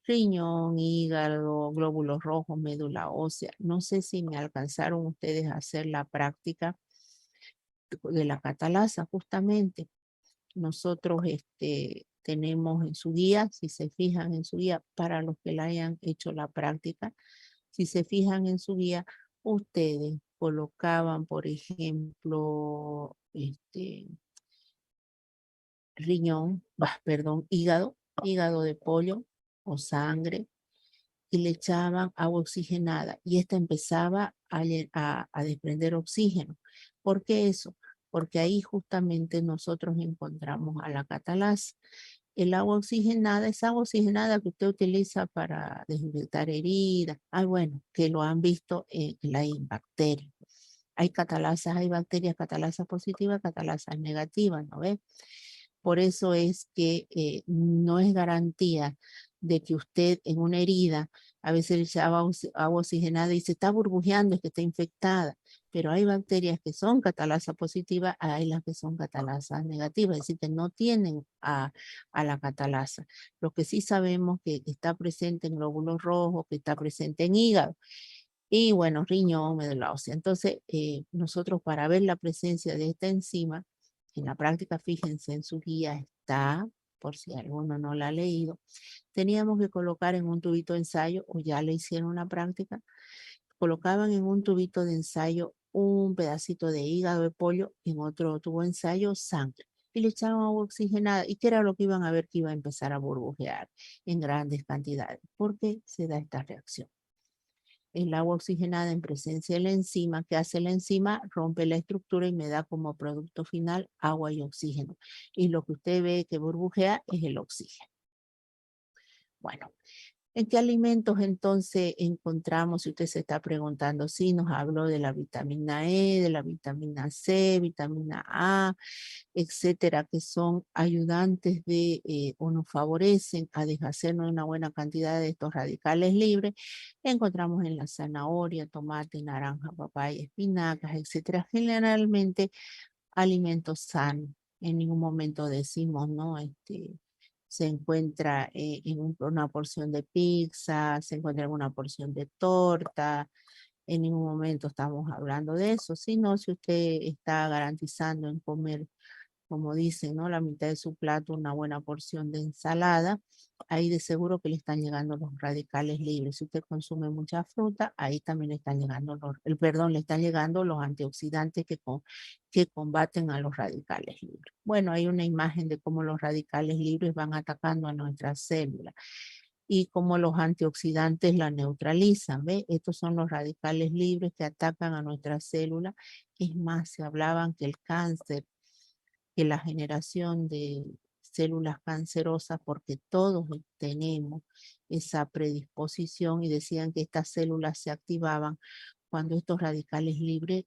riñón, hígado, glóbulos rojos, médula ósea. No sé si me alcanzaron ustedes a hacer la práctica de la catalasa, justamente. Nosotros tenemos en su guía, si se fijan en su guía, para los que la hayan hecho la práctica, si se fijan en su guía, ustedes colocaban, por ejemplo, riñón, perdón, hígado de pollo o sangre, y le echaban agua oxigenada y esta empezaba a desprender oxígeno. ¿Por qué eso? Porque ahí justamente nosotros encontramos a la catalasa. El agua oxigenada es agua oxigenada que usted utiliza para desinfectar heridas. Ah, bueno, que lo han visto en la bacterias. Hay catalasas, hay bacterias catalasas positivas, catalasas negativas, ¿no ves? Por eso es que no es garantía de que usted en una herida, a veces le echa agua oxigenada y se está burbujeando, es que está infectada, pero hay bacterias que son catalasa positiva, hay las que son catalasas negativas, es decir, que no tienen a la catalasa. Lo que sí sabemos que está presente en glóbulos rojos, que está presente en hígado. Y bueno, riñón, médula ósea. Entonces, nosotros para ver la presencia de esta enzima, en la práctica, fíjense, en su guía está, por si alguno no la ha leído, teníamos que colocar en un tubito de ensayo, o ya le hicieron la práctica, colocaban en un tubito de ensayo un pedacito de hígado de pollo, en otro tubo de ensayo sangre, y le echaban agua oxigenada, y qué era lo que iban a ver que iba a empezar a burbujear en grandes cantidades. ¿Por qué se da esta reacción? El agua oxigenada en presencia de la enzima, que hace la enzima, rompe la estructura y me da como producto final agua y oxígeno. Y lo que usted ve que burbujea es el oxígeno. Bueno, ¿en qué alimentos entonces encontramos? Si usted se está preguntando, sí, nos habló de la vitamina E, de la vitamina C, vitamina A, etcétera, que son ayudantes o nos favorecen a deshacernos de una buena cantidad de estos radicales libres. Encontramos en la zanahoria, tomate, naranja, papaya, espinacas, etcétera. Generalmente alimentos sanos. En ningún momento decimos, ¿no? Se encuentra en una porción de pizza, se encuentra en una porción de torta. En ningún momento estamos hablando de eso, sino si usted está garantizando en comer, como dicen, ¿no? La mitad de su plato, una buena porción de ensalada, ahí de seguro que le están llegando los radicales libres. Si usted consume mucha fruta, ahí también le están llegando le están llegando los antioxidantes que combaten a los radicales libres. Bueno, hay una imagen de cómo los radicales libres van atacando a nuestras células y cómo los antioxidantes la neutralizan. ¿Ve? Estos son los radicales libres que atacan a nuestras células. Es más, se hablaban que el cáncer, que la generación de células cancerosas, porque todos tenemos esa predisposición, y decían que estas células se activaban cuando estos radicales libres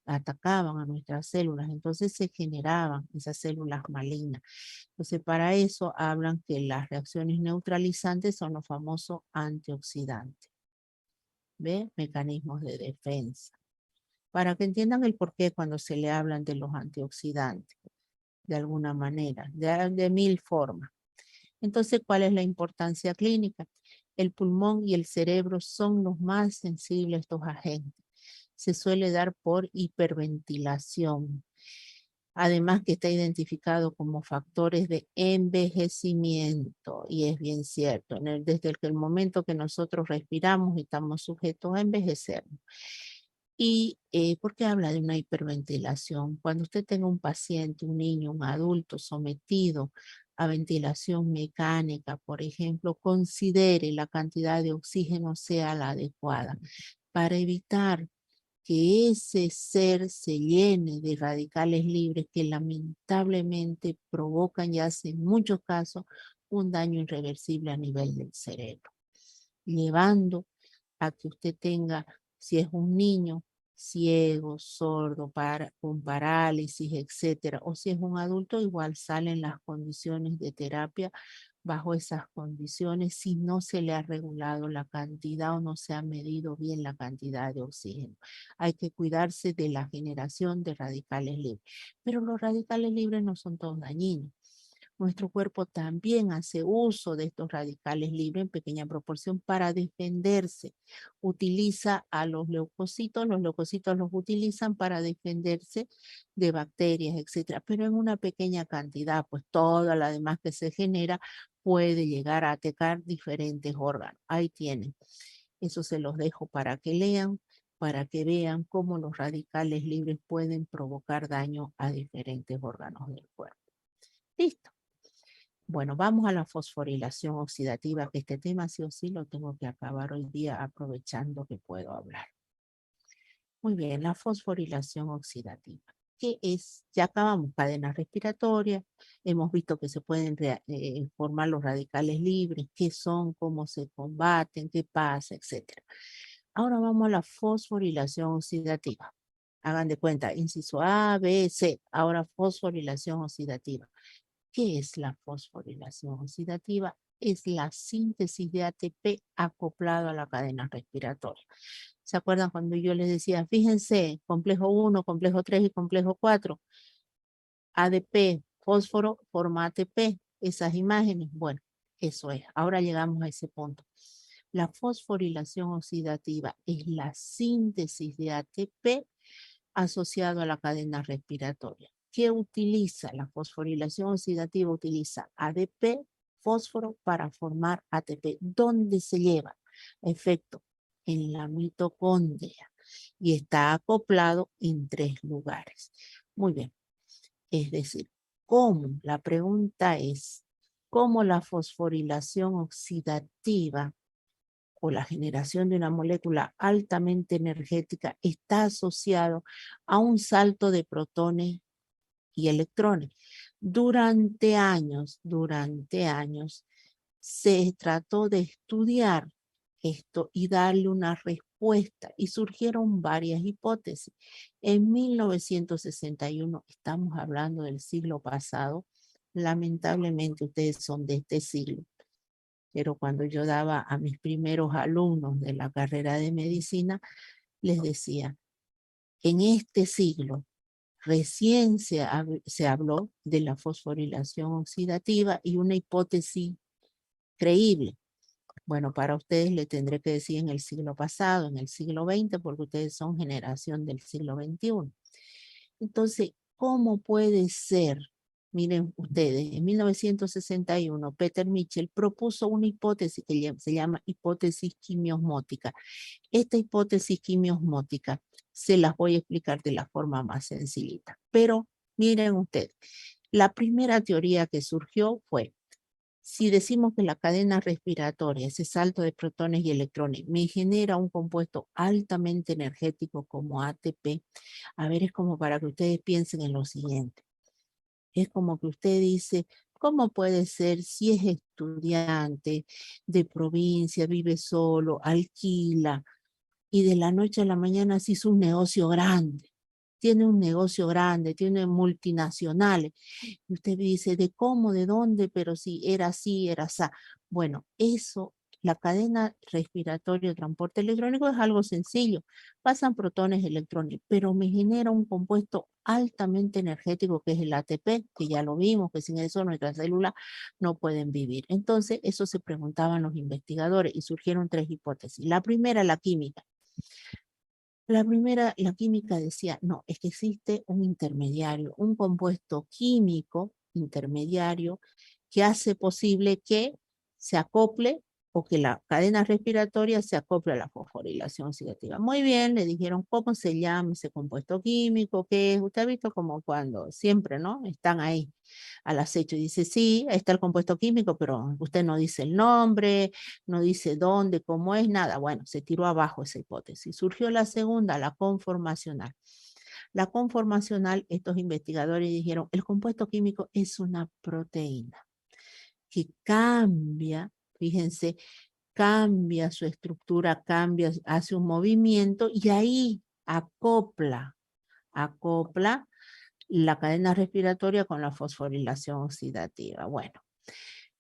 atacaban a nuestras células, entonces se generaban esas células malignas. Entonces, para eso hablan que las reacciones neutralizantes son los famosos antioxidantes. ¿Ve? Mecanismos de defensa. Para que entiendan el porqué cuando se le hablan de los antioxidantes, de alguna manera, de mil formas. Entonces, ¿cuál es la importancia clínica? El pulmón y el cerebro son los más sensibles a estos agentes. Se suele dar por hiperventilación. Además que está identificado como factores de envejecimiento, y es bien cierto, desde el momento que nosotros respiramos estamos sujetos a envejecernos. ¿Y por qué habla de una hiperventilación? Cuando usted tenga un paciente, un niño, un adulto sometido a ventilación mecánica, por ejemplo, considere la cantidad de oxígeno sea la adecuada para evitar que ese ser se llene de radicales libres que lamentablemente provocan y hacen en muchos casos un daño irreversible a nivel del cerebro, llevando a que usted tenga, si es un niño, ciego, sordo, con parálisis, etcétera, o si es un adulto, igual salen las condiciones de terapia bajo esas condiciones si no se le ha regulado la cantidad o no se ha medido bien la cantidad de oxígeno. Hay que cuidarse de la generación de radicales libres, pero los radicales libres no son todos dañinos. Nuestro cuerpo también hace uso de estos radicales libres en pequeña proporción para defenderse. Utiliza a los leucocitos los utilizan para defenderse de bacterias, etcétera, pero en una pequeña cantidad, pues toda la demás que se genera puede llegar a atacar diferentes órganos. Ahí tienen. Eso se los dejo para que lean, para que vean cómo los radicales libres pueden provocar daño a diferentes órganos del cuerpo. Listo. Bueno, vamos a la fosforilación oxidativa, que este tema sí o sí lo tengo que acabar hoy día aprovechando que puedo hablar. Muy bien, la fosforilación oxidativa. ¿Qué es? Ya acabamos cadenas respiratorias, hemos visto que se pueden formar los radicales libres, qué son, cómo se combaten, qué pasa, etc. Ahora vamos a la fosforilación oxidativa. Hagan de cuenta, inciso A, B, C. Ahora fosforilación oxidativa. ¿Qué es la fosforilación oxidativa? Es la síntesis de ATP acoplado a la cadena respiratoria. ¿Se acuerdan cuando yo les decía, fíjense, complejo 1, complejo 3 y complejo 4? ADP, fósforo, forma ATP, esas imágenes. Bueno, eso es. Ahora llegamos a ese punto. La fosforilación oxidativa es la síntesis de ATP asociado a la cadena respiratoria. ¿Qué utiliza? La fosforilación oxidativa utiliza ADP, fósforo para formar ATP. ¿Dónde se lleva? Efecto, en la mitocondria, y está acoplado en 3 lugares. Muy bien. Es decir, ¿cómo? La pregunta es, ¿cómo la fosforilación oxidativa o la generación de una molécula altamente energética está asociado a un salto de protones y electrones? Durante años, se trató de estudiar esto y darle una respuesta, y surgieron varias hipótesis. En 1961, estamos hablando del siglo pasado, lamentablemente ustedes son de este siglo, pero cuando yo daba a mis primeros alumnos de la carrera de medicina, les decía, en este siglo recién se habló de la fosforilación oxidativa y una hipótesis creíble. Bueno, para ustedes le tendré que decir en el siglo pasado, en el siglo XX, porque ustedes son generación del siglo XXI. Entonces, ¿cómo puede ser? Miren ustedes, en 1961, Peter Mitchell propuso una hipótesis que se llama hipótesis quimiosmótica. Esta hipótesis quimiosmótica se las voy a explicar de la forma más sencillita. Pero miren ustedes, la primera teoría que surgió fue, si decimos que la cadena respiratoria, ese salto de protones y electrones, me genera un compuesto altamente energético como ATP, a ver, es como para que ustedes piensen en lo siguiente. Es como que usted dice, ¿cómo puede ser si es estudiante de provincia, vive solo, alquila, y de la noche a la mañana se hizo un negocio grande. Tiene un negocio grande, tiene multinacionales. Y usted dice, ¿de cómo, de dónde? Pero si era así, era así. Bueno, eso, la cadena respiratoria de transporte electrónico es algo sencillo. Pasan protones electrones, pero me genera un compuesto altamente energético que es el ATP, que ya lo vimos, que sin eso nuestras células no pueden vivir. Entonces, eso se preguntaban los investigadores y surgieron tres hipótesis. La primera, la química. La primera, la química decía, no, es que existe un intermediario, un compuesto químico intermediario que hace posible que se acople o que la cadena respiratoria se acople a la fosforilación oxidativa. Muy bien, le dijeron cómo se llama ese compuesto químico, qué es. Usted ha visto como cuando siempre, ¿no? Están ahí al acecho y dice, sí, ahí está el compuesto químico, pero usted no dice el nombre, no dice dónde, cómo es, nada. Bueno, se tiró abajo esa hipótesis. Surgió la segunda, la conformacional. La conformacional, estos investigadores dijeron, el compuesto químico es una proteína que cambia, fíjense, cambia su estructura, cambia, hace un movimiento y ahí acopla la cadena respiratoria con la fosforilación oxidativa. Bueno,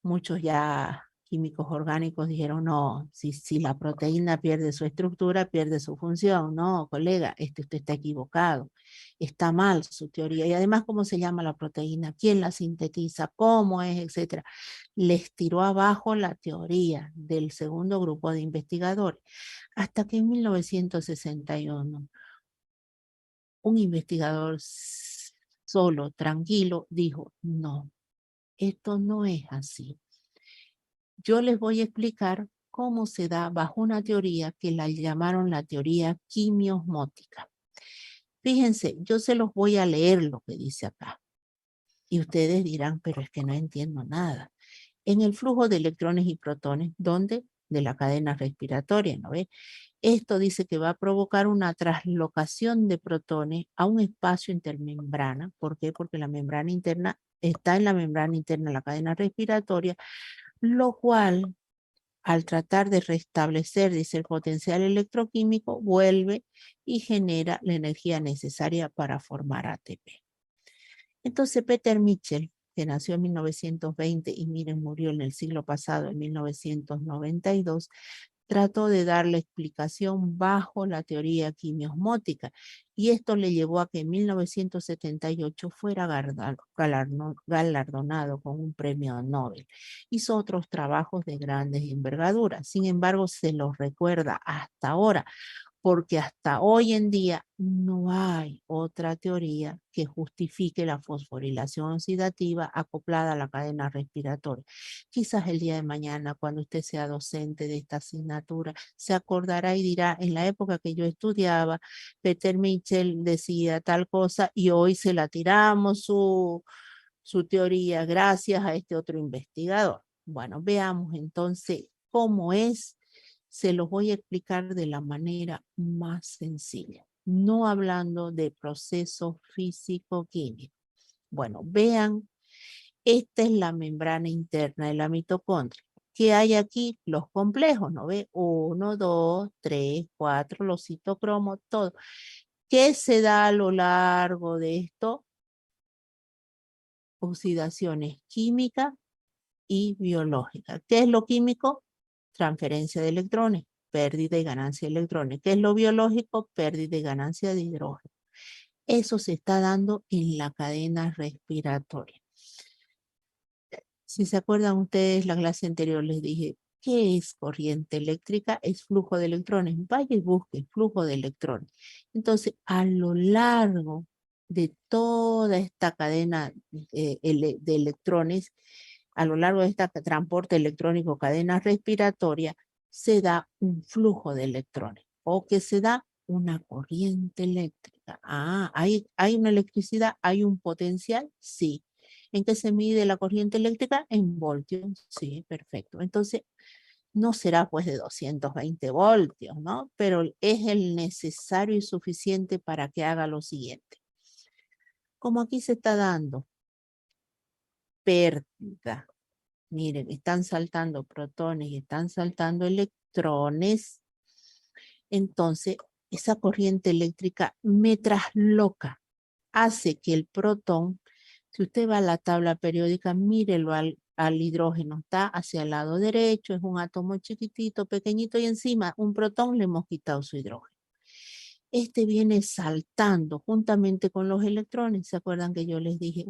muchos ya químicos orgánicos dijeron, no, si la proteína pierde su estructura, pierde su función. No, colega, usted está equivocado. Está mal su teoría. Y además, ¿cómo se llama la proteína? ¿Quién la sintetiza? ¿Cómo es? Etcétera. Les tiró abajo la teoría del segundo grupo de investigadores. Hasta que en 1961, un investigador solo, tranquilo, dijo, no, esto no es así. Yo les voy a explicar cómo se da bajo una teoría que la llamaron la teoría quimiosmótica. Fíjense, yo se los voy a leer lo que dice acá. Y ustedes dirán, pero es que no entiendo nada. En el flujo de electrones y protones, ¿dónde? De la cadena respiratoria, ¿no ve? Esto dice que va a provocar una traslocación de protones a un espacio intermembrana. ¿Por qué? Porque la membrana interna está en la membrana interna de la cadena respiratoria, lo cual al tratar de restablecer, dice, el potencial electroquímico, vuelve y genera la energía necesaria para formar ATP. Entonces Peter Mitchell, que nació en 1920 y miren, murió en el siglo pasado, en 1992, trató de dar la explicación bajo la teoría quimiosmótica y esto le llevó a que en 1978 fuera galardonado con un premio Nobel. Hizo otros trabajos de grandes envergaduras, sin embargo se los recuerda hasta ahora porque hasta hoy en día no hay otra teoría que justifique la fosforilación oxidativa acoplada a la cadena respiratoria. Quizás el día de mañana, cuando usted sea docente de esta asignatura, se acordará y dirá, en la época que yo estudiaba, Peter Mitchell decía tal cosa y hoy se la tiramos su teoría gracias a este otro investigador. Bueno, veamos entonces cómo es. Se los voy a explicar de la manera más sencilla, no hablando de procesos físico-químicos. Bueno, vean, esta es la membrana interna de la mitocondria. ¿Qué hay aquí? Los complejos, ¿no ve? 1, 2, 3, 4, los citocromos, todo. ¿Qué se da a lo largo de esto? Oxidaciones químicas y biológica. ¿Qué es lo químico? Transferencia de electrones, pérdida y ganancia de electrones. ¿Qué es lo biológico? Pérdida y ganancia de hidrógeno. Eso se está dando en la cadena respiratoria. Si se acuerdan ustedes, la clase anterior les dije, ¿qué es corriente eléctrica? Es flujo de electrones. Vaya y busque flujo de electrones. Entonces, a lo largo de toda esta cadena de electrones, a lo largo de este transporte electrónico, cadena respiratoria, se da un flujo de electrones o que se da una corriente eléctrica. Ah, ¿hay una electricidad? ¿Hay un potencial? Sí. ¿En qué se mide la corriente eléctrica? En voltios. Sí, perfecto. Entonces, no será pues de 220 voltios, ¿no? Pero es el necesario y suficiente para que haga lo siguiente. Como aquí se está dando pérdida. Miren, están saltando protones y están saltando electrones. Entonces, esa corriente eléctrica me trasloca, hace que el protón, si usted va a la tabla periódica, mírelo al hidrógeno, está hacia el lado derecho, es un átomo chiquitito, pequeñito, y encima un protón le hemos quitado su hidrógeno. Este viene saltando juntamente con los electrones. ¿Se acuerdan que yo les dije?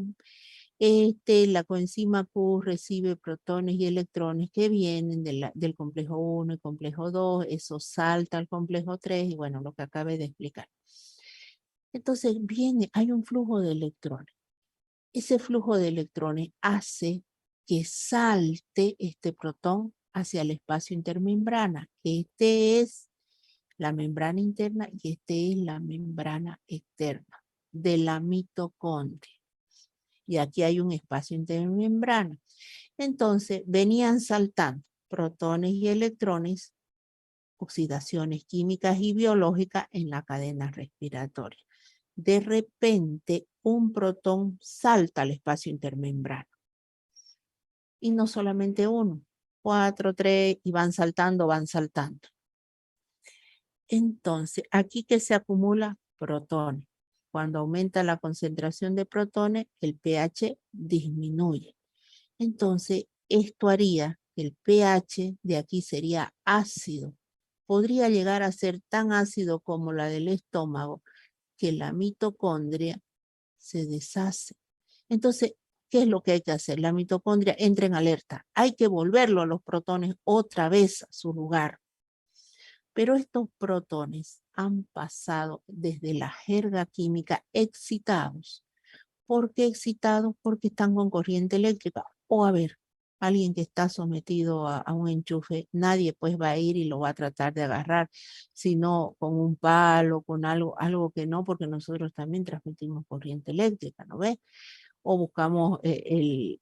La coenzima Q recibe protones y electrones que vienen del complejo 1 y complejo 2, eso salta al complejo 3 y bueno, lo que acabé de explicar. Entonces hay un flujo de electrones. Ese flujo de electrones hace que salte este protón hacia el espacio intermembrana. Este es la membrana interna y este es la membrana externa de la mitocondria. Y aquí hay un espacio intermembrana. Entonces, venían saltando protones y electrones, oxidaciones químicas y biológicas en la cadena respiratoria. De repente, un protón salta al espacio intermembrano. Y no solamente uno, 4, 3, y van saltando, van saltando. Entonces, aquí que se acumula protones. Cuando aumenta la concentración de protones, el pH disminuye. Entonces, esto haría que el pH de aquí sería ácido. Podría llegar a ser tan ácido como la del estómago, que la mitocondria se deshace. Entonces, ¿qué es lo que hay que hacer? La mitocondria entra en alerta. Hay que volverlo a los protones otra vez a su lugar. Pero estos protones han pasado desde la jerga química excitados. ¿Por qué excitados? Porque están con corriente eléctrica. O a ver, alguien que está sometido a un enchufe, nadie pues va a ir y lo va a tratar de agarrar, sino con un palo, con algo que no, porque nosotros también transmitimos corriente eléctrica, ¿no ves? O buscamos el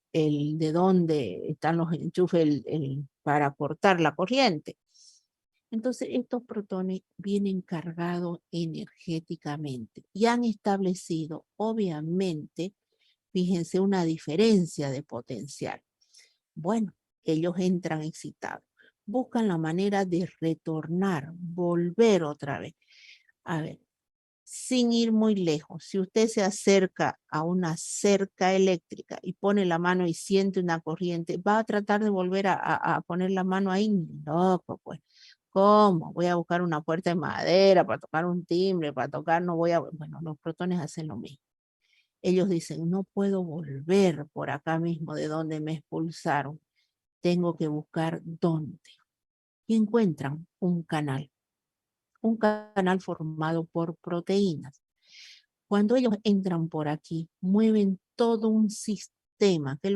de dónde están los enchufes para cortar la corriente. Entonces, estos protones vienen cargados energéticamente y han establecido, obviamente, fíjense, una diferencia de potencial. Bueno, ellos entran excitados, buscan la manera de retornar, volver otra vez. A ver, sin ir muy lejos, si usted se acerca a una cerca eléctrica y pone la mano y siente una corriente, ¿va a tratar de volver a poner la mano ahí? Loco, pues. ¿Cómo? Voy a buscar una puerta de madera para tocar un timbre, para tocar, no voy a... Bueno, los protones hacen lo mismo. Ellos dicen, no puedo volver por acá mismo de donde me expulsaron. Tengo que buscar dónde. Y encuentran un canal formado por proteínas. Cuando ellos entran por aquí, mueven todo un sistema, que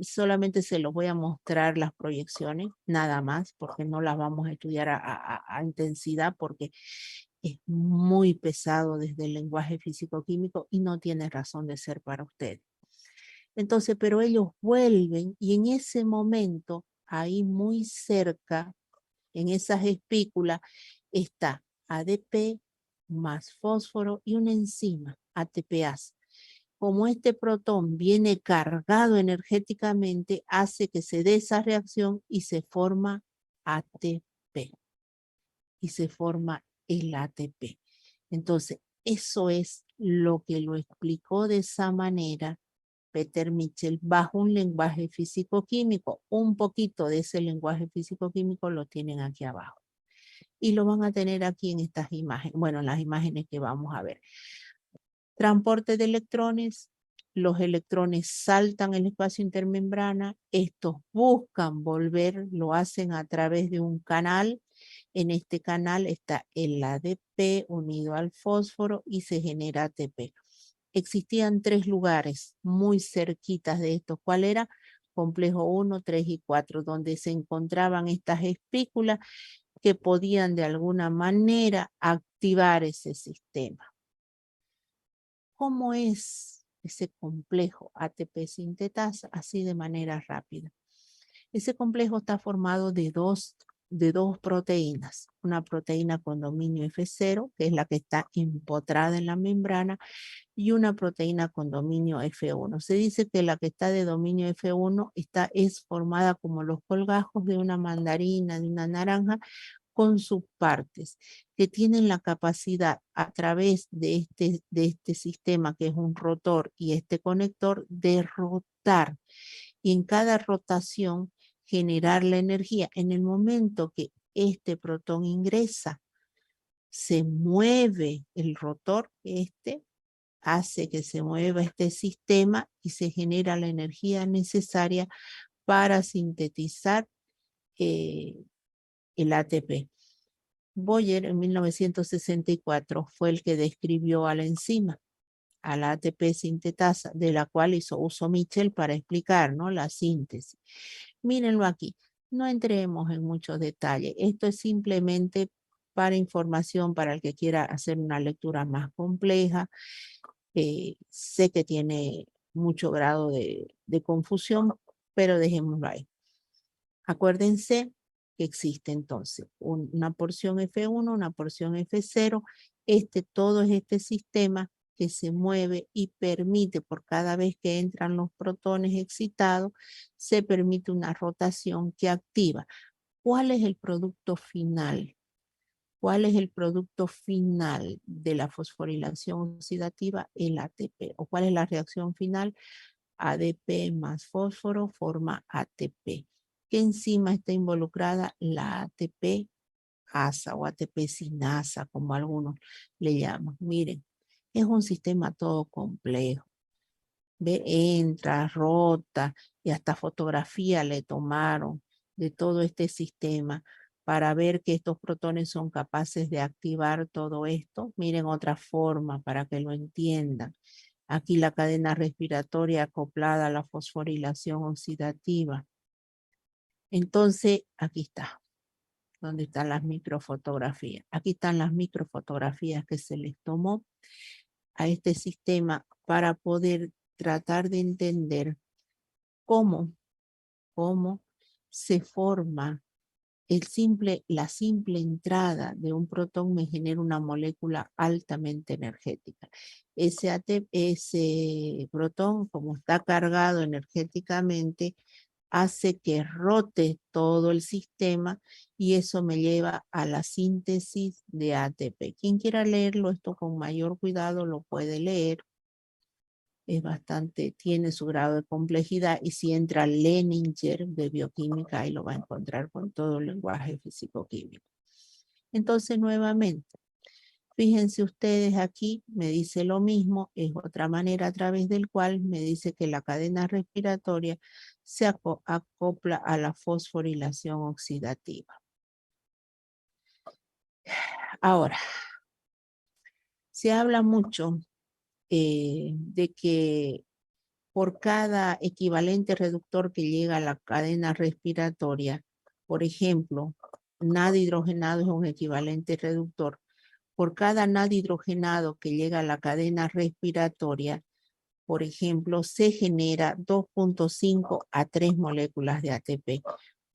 solamente se los voy a mostrar las proyecciones, nada más, porque no las vamos a estudiar a intensidad, porque es muy pesado desde el lenguaje físico-químico y no tiene razón de ser para ustedes. Entonces, pero ellos vuelven y en ese momento, ahí muy cerca, en esas espículas, está ADP más fósforo y una enzima, ATPase. Como este protón viene cargado energéticamente, hace que se dé esa reacción y se forma ATP. Y se forma el ATP. Entonces, eso es lo que lo explicó de esa manera Peter Mitchell bajo un lenguaje físico-químico. Un poquito de ese lenguaje físico-químico lo tienen aquí abajo. Y lo van a tener aquí en estas imágenes, bueno, en las imágenes que vamos a ver. Transporte de electrones, los electrones saltan el espacio intermembrana, estos buscan volver, lo hacen a través de un canal. En este canal está el ADP unido al fósforo y se genera ATP. Existían 3 lugares muy cerquitas de estos. ¿Cuál era? Complejo 1, 3 y 4, donde se encontraban estas espículas que podían de alguna manera activar ese sistema. ¿Cómo es ese complejo ATP sintetasa? Así de manera rápida. Ese complejo está formado de dos proteínas. Una proteína con dominio F0, que es la que está empotrada en la membrana, y una proteína con dominio F1. Se dice que la que está de dominio F1 es formada como los colgajos de una mandarina, de una naranja, con sus partes, que tienen la capacidad a través de este sistema que es un rotor y este conector de rotar. Y en cada rotación generar la energía. En el momento que este protón ingresa, se mueve el rotor, hace que se mueva este sistema y se genera la energía necesaria para sintetizar el ATP. Boyer en 1964 fue el que describió a la enzima, a la ATP sintetasa, de la cual hizo uso Mitchell para explicar, ¿no?, la síntesis. Mírenlo aquí, no entremos en muchos detalles. Esto es simplemente para información para el que quiera hacer una lectura más compleja. Sé que tiene mucho grado de confusión, pero dejémoslo ahí. Acuérdense que existe entonces una porción F1, una porción F0. Todo es este sistema que se mueve y permite, por cada vez que entran los protones excitados, se permite una rotación que activa. ¿Cuál es el producto final? ¿Cuál es el producto final de la fosforilación oxidativa? El ATP. ¿O cuál es la reacción final? ADP más fósforo forma ATP. ¿Qué enzima está involucrada? La ATP asa o ATP sinasa, como algunos le llaman. Miren, es un sistema todo complejo. Ve, entra, rota y hasta fotografía le tomaron de todo este sistema para ver que estos protones son capaces de activar todo esto. Miren otra forma para que lo entiendan. Aquí la cadena respiratoria acoplada a la fosforilación oxidativa. Entonces, aquí está, donde están las microfotografías. Aquí están las microfotografías que se les tomó a este sistema para poder tratar de entender cómo se forma la simple entrada de un protón me genera una molécula altamente energética. Ese protón, como está cargado energéticamente, hace que rote todo el sistema y eso me lleva a la síntesis de ATP. Quien quiera leerlo esto con mayor cuidado lo puede leer. Es bastante, tiene su grado de complejidad y si entra Leninger de bioquímica ahí lo va a encontrar con todo el lenguaje físico-químico. Entonces nuevamente, fíjense ustedes aquí, me dice lo mismo, es otra manera a través del cual me dice que la cadena respiratoria se acopla a la fosforilación oxidativa. Ahora, se habla mucho de que por cada equivalente reductor que llega a la cadena respiratoria, por ejemplo, NAD hidrogenado es un equivalente reductor. Por cada NAD hidrogenado que llega a la cadena respiratoria, por ejemplo, se genera 2.5 a 3 moléculas de ATP.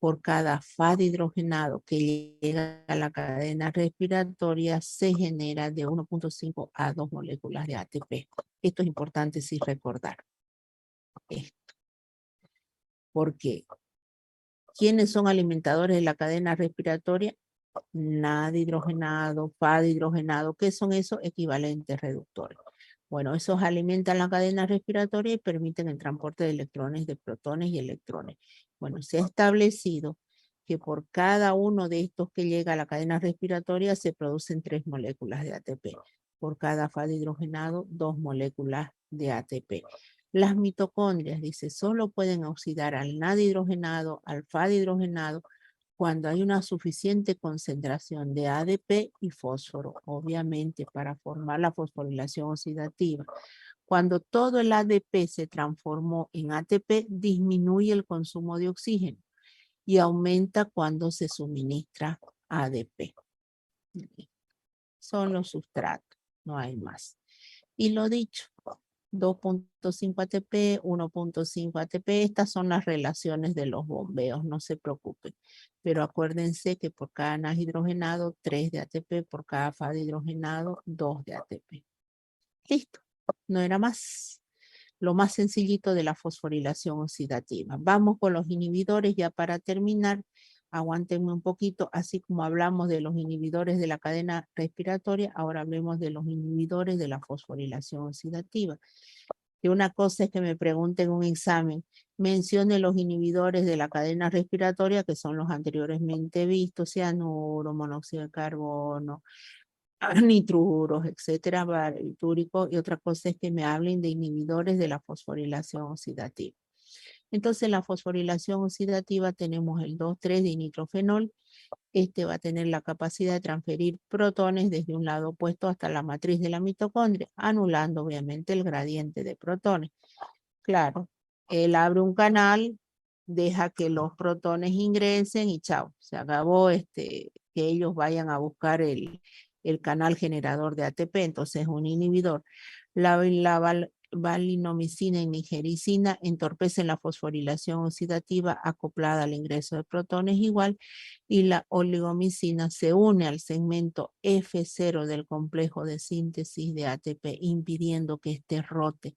Por cada FAD hidrogenado que llega a la cadena respiratoria, se genera de 1.5 a 2 moléculas de ATP. Esto es importante sí recordar. Esto. Porque ¿quiénes son alimentadores de la cadena respiratoria? NAD hidrogenado, FAD hidrogenado. ¿Qué son esos equivalentes reductores? Bueno, esos alimentan la cadena respiratoria y permiten el transporte de electrones, de protones y electrones. Bueno, se ha establecido que por cada uno de estos que llega a la cadena respiratoria se producen 3 moléculas de ATP. Por cada FAD hidrogenado, 2 moléculas de ATP. Las mitocondrias, dice, solo pueden oxidar al NAD hidrogenado, al FAD hidrogenado, cuando hay una suficiente concentración de ADP y fósforo, obviamente para formar la fosforilación oxidativa. Cuando todo el ADP se transformó en ATP, disminuye el consumo de oxígeno y aumenta cuando se suministra ADP. Son los sustratos, no hay más. Y lo dicho, 2.5 ATP, 1.5 ATP, estas son las relaciones de los bombeos, no se preocupen. Pero acuérdense que por cada NAD hidrogenado, 3 de ATP, por cada FAD hidrogenado, 2 de ATP. Listo, no era más. Lo más sencillito de la fosforilación oxidativa. Vamos con los inhibidores ya para terminar. Aguántenme un poquito, así como hablamos de los inhibidores de la cadena respiratoria, ahora hablemos de los inhibidores de la fosforilación oxidativa. Que una cosa es que me pregunten en un examen, mencione los inhibidores de la cadena respiratoria, que son los anteriormente vistos, cianuro, monóxido de carbono, nitruros, etcétera, barbitúricos, y otra cosa es que me hablen de inhibidores de la fosforilación oxidativa. Entonces, la fosforilación oxidativa tenemos el 2,3-dinitrofenol. Este va a tener la capacidad de transferir protones desde un lado opuesto hasta la matriz de la mitocondria, anulando obviamente el gradiente de protones. Claro, él abre un canal, deja que los protones ingresen y chao, se acabó que ellos vayan a buscar el canal generador de ATP, entonces es un inhibidor. La valinomicina y nigericina entorpecen la fosforilación oxidativa acoplada al ingreso de protones igual, y la oligomicina se une al segmento F0 del complejo de síntesis de ATP, impidiendo que éste rote.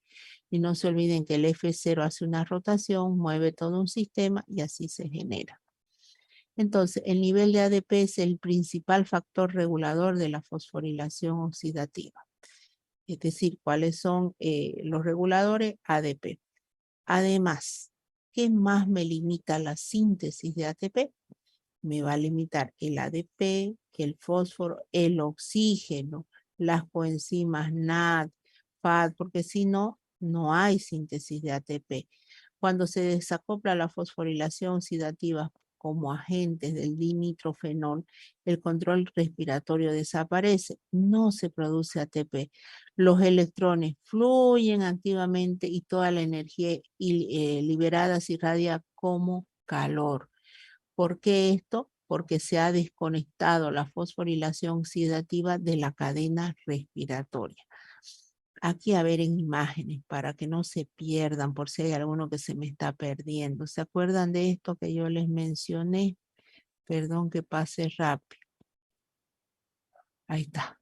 Y no se olviden que el F0 hace una rotación, mueve todo un sistema y así se genera. Entonces, el nivel de ADP es el principal factor regulador de la fosforilación oxidativa. Es decir, ¿cuáles son los reguladores? ADP. Además, ¿qué más me limita la síntesis de ATP? Me va a limitar el ADP, el fósforo, el oxígeno, las coenzimas NAD, FAD, porque si no, no hay síntesis de ATP. Cuando se desacopla la fosforilación oxidativa como agentes del dinitrofenol, el control respiratorio desaparece, no se produce ATP. Los electrones fluyen activamente y toda la energía liberada se irradia como calor. ¿Por qué esto? Porque se ha desconectado la fosforilación oxidativa de la cadena respiratoria. Aquí a ver en imágenes para que no se pierdan por si hay alguno que se me está perdiendo. ¿Se acuerdan de esto que yo les mencioné? Perdón que pase rápido. Ahí está.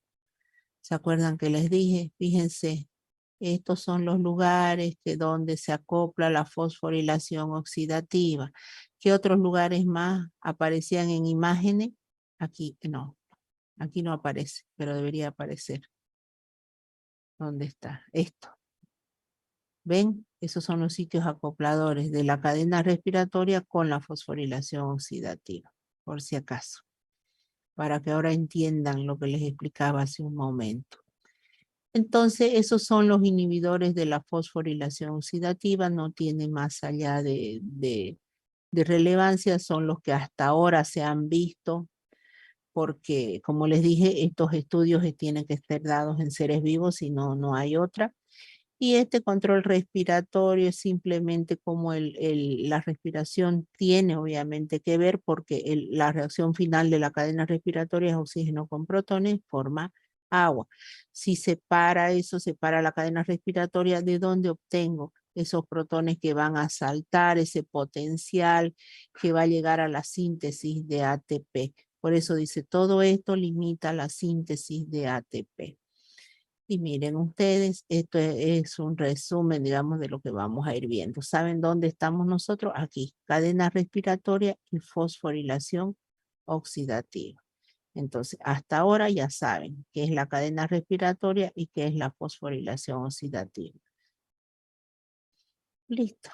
¿Se acuerdan que les dije? Fíjense, estos son los lugares donde se acopla la fosforilación oxidativa. ¿Qué otros lugares más aparecían en imágenes? Aquí no aparece, pero debería aparecer. ¿Dónde está? Esto. ¿Ven? Esos son los sitios acopladores de la cadena respiratoria con la fosforilación oxidativa, por si acaso, para que ahora entiendan lo que les explicaba hace un momento. Entonces, esos son los inhibidores de la fosforilación oxidativa, no tiene más allá de relevancia, son los que hasta ahora se han visto, porque como les dije, estos estudios tienen que ser dados en seres vivos, si no, no hay otra. Y este control respiratorio es simplemente como la respiración tiene obviamente que ver porque la reacción final de la cadena respiratoria es oxígeno con protones, forma agua. Si separa eso, separa la cadena respiratoria, ¿de dónde obtengo esos protones que van a saltar, ese potencial que va a llegar a la síntesis de ATP? Por eso dice, todo esto limita la síntesis de ATP. Y miren ustedes, esto es un resumen, digamos, de lo que vamos a ir viendo. ¿Saben dónde estamos nosotros? Aquí, cadena respiratoria y fosforilación oxidativa. Entonces, hasta ahora ya saben qué es la cadena respiratoria y qué es la fosforilación oxidativa. Listo.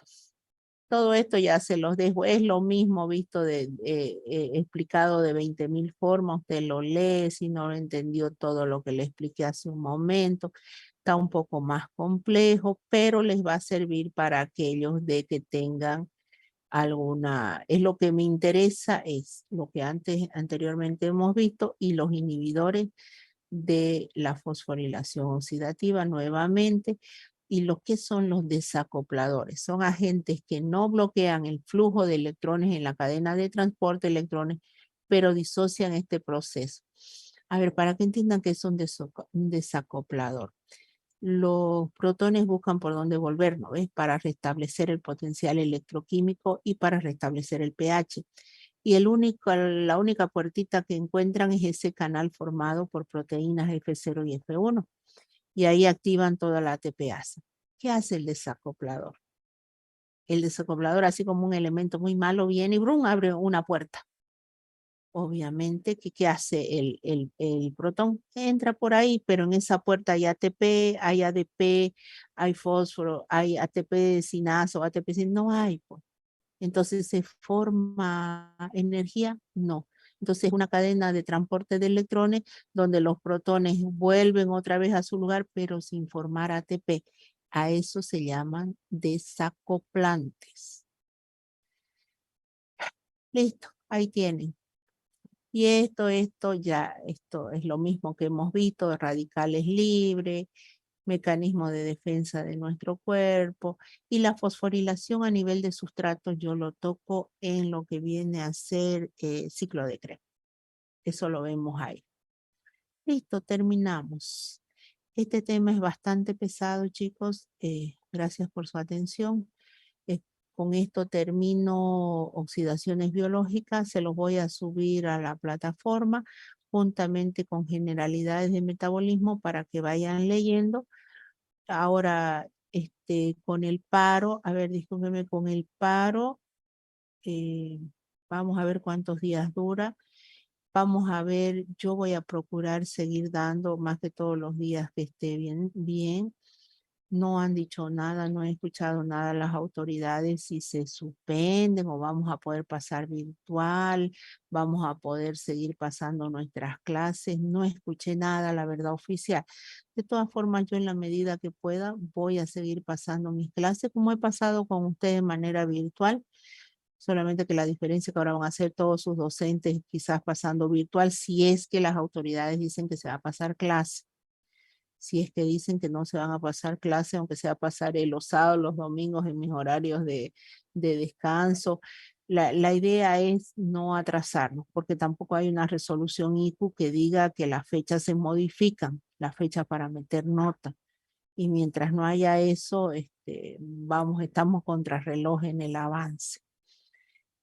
Todo esto ya se los dejo, es lo mismo visto explicado de 20.000 formas, usted lo lee, si no lo entendió todo lo que le expliqué hace un momento, está un poco más complejo, pero les va a servir para aquellos de que tengan es lo que me interesa, es lo que anteriormente hemos visto y los inhibidores de la fosforilación oxidativa nuevamente. Y lo que son los desacopladores. Son agentes que no bloquean el flujo de electrones en la cadena de transporte de electrones, pero disocian este proceso. A ver, para que entiendan que es un desacoplador. Los protones buscan por dónde volver, ¿no ves? Para restablecer el potencial electroquímico y para restablecer el pH. Y la única puertita que encuentran es ese canal formado por proteínas F0 y F1. Y ahí activan toda la ATPasa. ¿Qué hace el desacoplador? El desacoplador, así como un elemento muy malo, viene y brum, abre una puerta. obviamente, ¿qué hace el protón? Entra por ahí, pero en esa puerta hay ATP, hay ADP, hay fósforo, hay ATP sinazo, ATP sin, no hay, pues. Entonces, ¿se forma energía? No. Entonces, es una cadena de transporte de electrones donde los protones vuelven otra vez a su lugar, pero sin formar ATP. A eso se llaman desacoplantes. Listo, ahí tienen. Y esto es lo mismo que hemos visto, radicales libres, mecanismo de defensa de nuestro cuerpo, y la fosforilación a nivel de sustratos yo lo toco en lo que viene a ser ciclo de Krebs. Eso lo vemos ahí. Listo, terminamos. Este tema es bastante pesado, chicos. Gracias por su atención. Con esto termino oxidaciones biológicas. Se los voy a subir a la plataforma juntamente con generalidades de metabolismo para que vayan leyendo. Ahora, con el paro, a ver, discúlpeme, con el paro, vamos a ver cuántos días dura. Vamos a ver, yo voy a procurar seguir dando más que todos los días que esté bien. No han dicho nada, no he escuchado nada las autoridades si se suspenden o vamos a poder pasar virtual, vamos a poder seguir pasando nuestras clases. No escuché nada, la verdad oficial. De todas formas, yo en la medida que pueda voy a seguir pasando mis clases como he pasado con ustedes de manera virtual. Solamente que la diferencia es que ahora van a ser todos sus docentes quizás pasando virtual si es que las autoridades dicen que se va a pasar clase. Si es que dicen que no se van a pasar clase, aunque sea pasar los sábados, los domingos en mis horarios de descanso. La idea es no atrasarnos, porque tampoco hay una resolución IQ que diga que las fechas se modifican, las fechas para meter nota. Y mientras no haya eso, estamos contra reloj en el avance.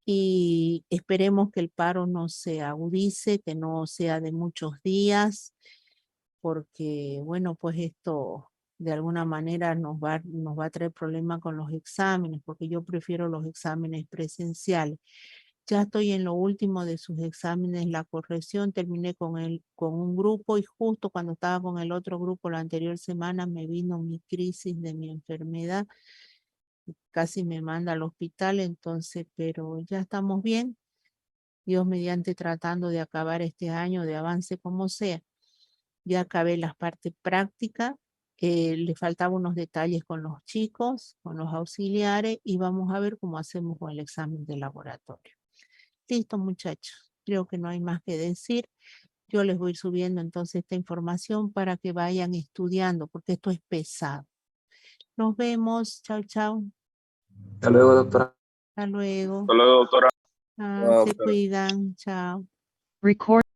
Y esperemos que el paro no se agudice, que no sea de muchos días, porque, bueno, pues esto de alguna manera nos va a traer problemas con los exámenes, porque yo prefiero los exámenes presenciales. Ya estoy en lo último de sus exámenes, la corrección, terminé con un grupo y justo cuando estaba con el otro grupo la anterior semana me vino mi crisis de mi enfermedad, casi me manda al hospital, entonces, pero ya estamos bien, Dios mediante tratando de acabar este año de avance como sea. Ya acabé las partes prácticas, le faltaban unos detalles con los chicos, con los auxiliares, y vamos a ver cómo hacemos con el examen de laboratorio. Listo, muchachos, creo que no hay más que decir. Yo les voy subiendo entonces esta información para que vayan estudiando, porque esto es pesado. Nos vemos, chao, chao. Hasta luego, doctora. Hasta luego. Hasta luego, doctora. Se cuidan, chao. Record.